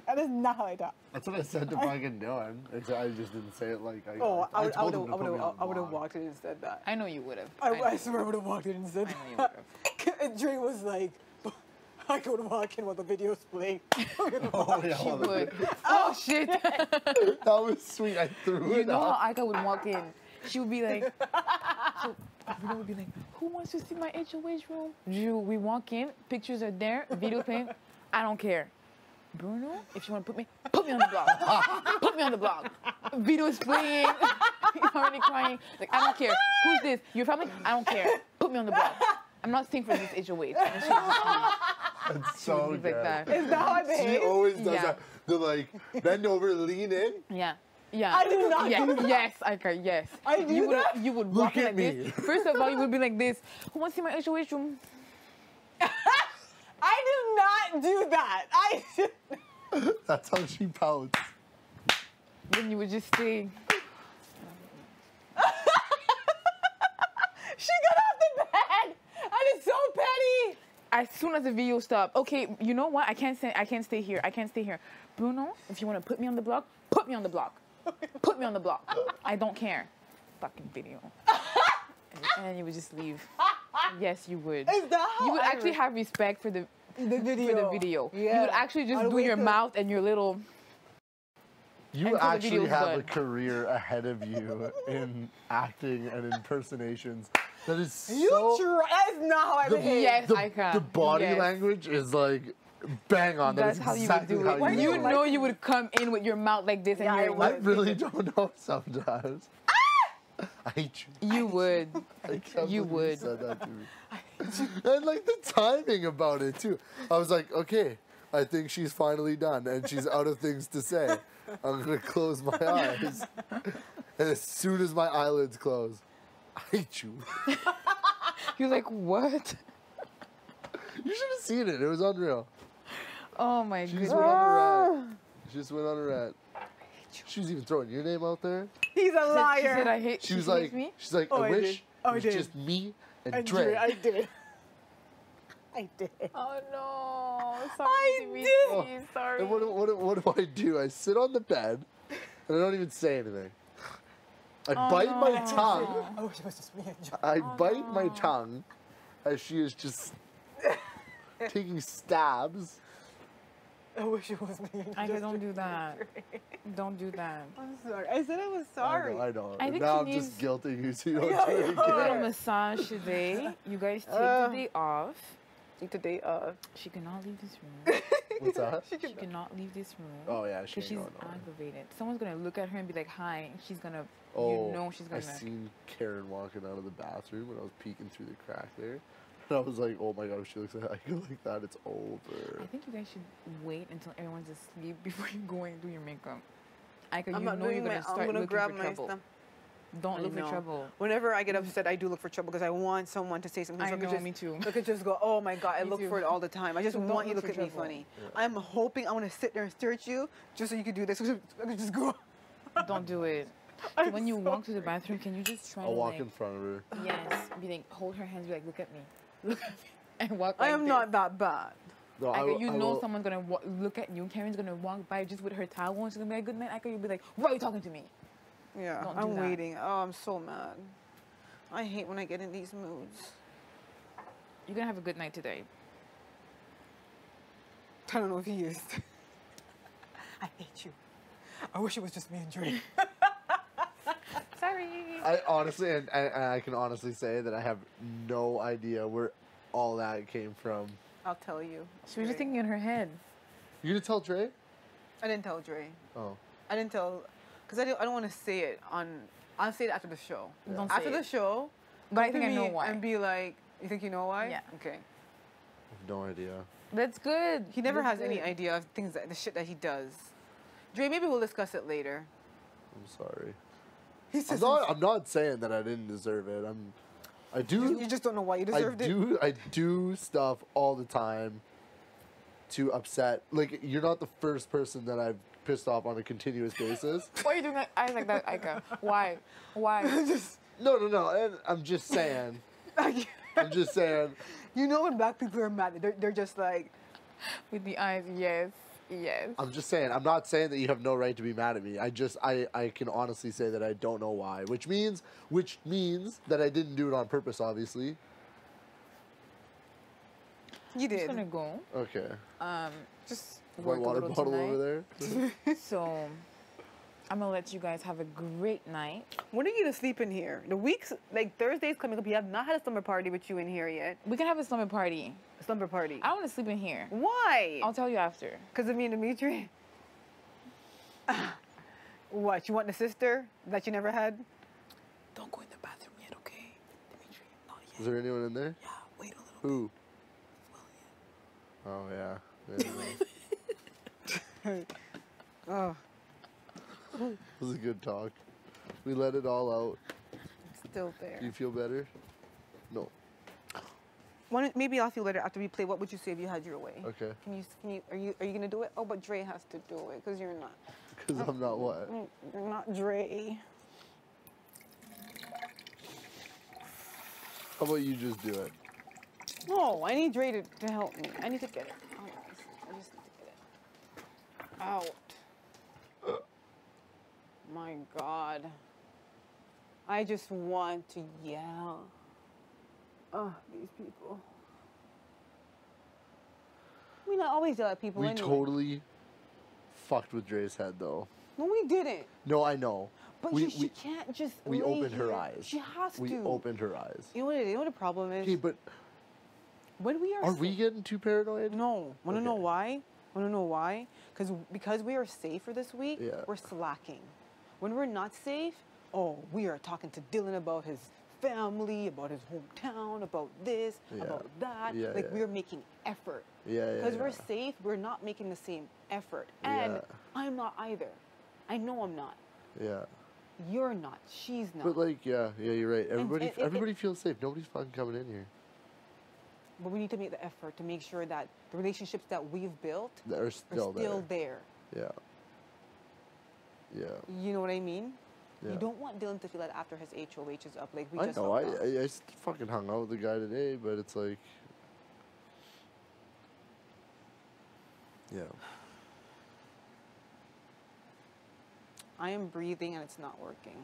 That is not how I talk. That's what I said to fucking Dylan. I just didn't say it like I. Oh, I told him to put me on would the have block. walked in and said that. I know you would have. I swear I would have walked in and said I know you that. And Dre was like, I could walk in while the video's playing. Oh yeah, She well, would. Oh shit. that was sweet. I threw You it know up. how Ika would walk in? She would be like, so Bruno would be like, who wants to see my HOH room? Drew, we walk in, pictures are there, video playing. I don't care. Bruno, if you want to put me on the block. Put me on the block. Video is playing. He's already crying. Like, I don't care. Who's this? Your family? I don't care. Put me on the block. I'm not staying for this HOH. And she would just leave. That's so Like good. that. Is that how I She behave? always does Yeah. that. They're like, bend over, lean in. Yeah. Yeah. I do not Yes, do that. yes, Ika, yes. I do you would, that? You would Look walk in at like me. this. First of all, you would be like this. Who wants to see my HOH room? I do not do that. That's how she pouts. Then you would just stay. She got off the bed. That is so petty. As soon as the video stopped, okay, you know what? I can't stay here. I can't stay here. Bruno, if you want to put me on the block, put me on the block. Put me on the block. I don't care. Fucking video. And then you would just leave. Yes, you would. Is that how You would I actually have respect for the video? for the video. Yeah. You would actually just I'd do wait your till- mouth and your little. You Until the actually video's have done. a career ahead of you in acting and impersonations. That is You so. try. That is not how I behave. Yes, the, I can. the body Yes. language is like bang on. That's That how is you would exactly do it. how You do it. know you would come in with your mouth like this and Yeah, I your would. I really don't know sometimes. I hate you. You would. I can't You believe would. said that to me. And like the timing about it too. I was like, okay, I think she's finally done and she's out of things to say. I'm gonna close my eyes. And as soon as my eyelids close, I hate you. You're like, what? You should have seen it. It was unreal. Oh my She goodness. just went on a rant. She just went on a rant. She was even throwing your name out there. He's a She liar. said I hate. She was hates like, me. she's like, Oh, I I wish did. it Oh, I was did. just me and I Dre. did. I did. I did. Oh no! Sorry, I Dimitri, did. Sorry. And what do I do? I sit on the bed and I don't even say anything. I bite my tongue. I wish it was just me and John. I bite my tongue as she is just taking stabs. I wish it was me and Ika, just don't do that. Don't do that. I'm sorry. I said I was sorry. I know. I think Now she I'm just needs- guilting you so you don't Yeah, do it yeah. A little again. massage today. You guys take the day off. Take the day off. She cannot leave this room. What's that? She cannot leave this room. Oh yeah, she Because ain't she's going nowhere. aggravated. Someone's gonna look at her and be like, "Hi." And she's gonna, Oh, you know, she's I gonna. seen Karen walking out of the bathroom and I was peeking through the crack there. And I was like, oh my god, if she looks like Ika like that, it's over. I think you guys should wait until everyone's asleep before you go and do your makeup. Ika, I'm you not know doing you're gonna my. start I'm gonna looking grab for my trouble. stuff. Don't I look for know. trouble. Whenever I get upset, I do look for trouble because I want someone to say something. I So I could know, just, me too. I could just go, oh my god, I Me look too. for it all the time. I just So don't want you to look look for at me trouble. funny. I'm hoping I want to sit there and stare at you just so you could do this. I could just go. Don't do it. So I'm when you so walk to the bathroom, can you just try I'll to walk like, in front of her. yes, be like, hold her hands, be like, look at me, look at me, and walk. Like I am this. not that bad. No, Ika, you I know will- someone's gonna look at you. Karen's gonna walk by just with her towel and she's gonna be like, good night, Ika. You'll be like, why are you talking to me? Yeah, Don't do I'm that. waiting. Oh, I'm so mad. I hate when I get in these moods. You're gonna have a good night today. I don't know if he is. I hate you. I wish it was just me and Dre. Sorry. I honestly, and I can honestly say that I have no idea where all that came from. I'll tell you. She was just Dre. thinking in her head. You gonna tell Dre? I didn't tell Dre. Oh. I didn't tell, because I don't want to say it on. I'll say it after the show. Don't After say the it. show, But I come think to I know me why. And be like, you think you know why? Yeah. Okay. I have no idea. That's good. He never That's has any good. idea of things that the shit that he does. Dre, maybe we'll discuss it later. I'm sorry. He I'm says I'm not saying that I didn't deserve it. I do. you just don't know why you deserved it. I do stuff all the time to upset. Like, you're not the first person that I've pissed off on a continuous basis. Why are you doing that? I like that, Ika. Why? Why? Just, No. And I'm just saying. I'm just saying. you know when black people are mad, they're just like, With the eyes, yes, yes. I'm just saying. I'm not saying that you have no right to be mad at me. I can honestly say that I don't know why. Which means that I didn't do it on purpose, obviously. you I'm did. just gonna go. Okay. Just My Work a water little bottle tonight. over there. So, I'm gonna let you guys have a great night. when are you gonna sleep in here? The weeks, like Thursday's coming up. You have not had a summer party with you in here yet. We can have a slumber party. slumber party. I want to sleep in here. Why? I'll tell you after. Because of me and Dimitri? What, you want the sister that you never had? Don't go in the bathroom yet, okay? Dimitri, not yet. Is there anyone in there? Yeah, wait a little Who? bit. Oh, yeah. Oh, It was a good talk. We let it all out. it's still there. Do you feel better? No. Maybe I'll feel better after we play. What would you say if you had your way? Okay. Are you gonna do it? Oh, but Dre has to do it because you're not. Because I'm not what? You're not Dre. How about you just do it? No, I need Dre to help me. I need to get it. Oh, I just need to get it out. My God. I just want to yell. Oh, these people. We not always yell at people We anyway. totally fucked with Dre's head, though. No, we didn't. No, I know. But we, she can't just we lay opened her here. eyes. She has We to. opened her eyes. You know what the problem is? Okay, but When we are we getting too paranoid? No. Want to know Okay. why? Want to know why? Because we are safe for this week, Yeah. we're slacking. When we're not safe, oh, we are talking to Dylan about his family, about his hometown, about this, Yeah. about that. Yeah, like yeah. we're making effort. Yeah, Because we're safe, we're not making the same effort. And Yeah. I'm not either. I know I'm not. Yeah. You're not. She's not. But like, yeah, you're right. Everybody, and- everybody feels safe. Nobody's fucking coming in here. But we need to make the effort to make sure that the relationships that we've built That are are still still there. there. Yeah. Yeah. You know what I mean? Yeah. You don't want Dylan to feel that after his HOH is up. Like we I just know. hopped off. I fucking hung out with the guy today, but it's like, yeah. I am breathing and it's not working.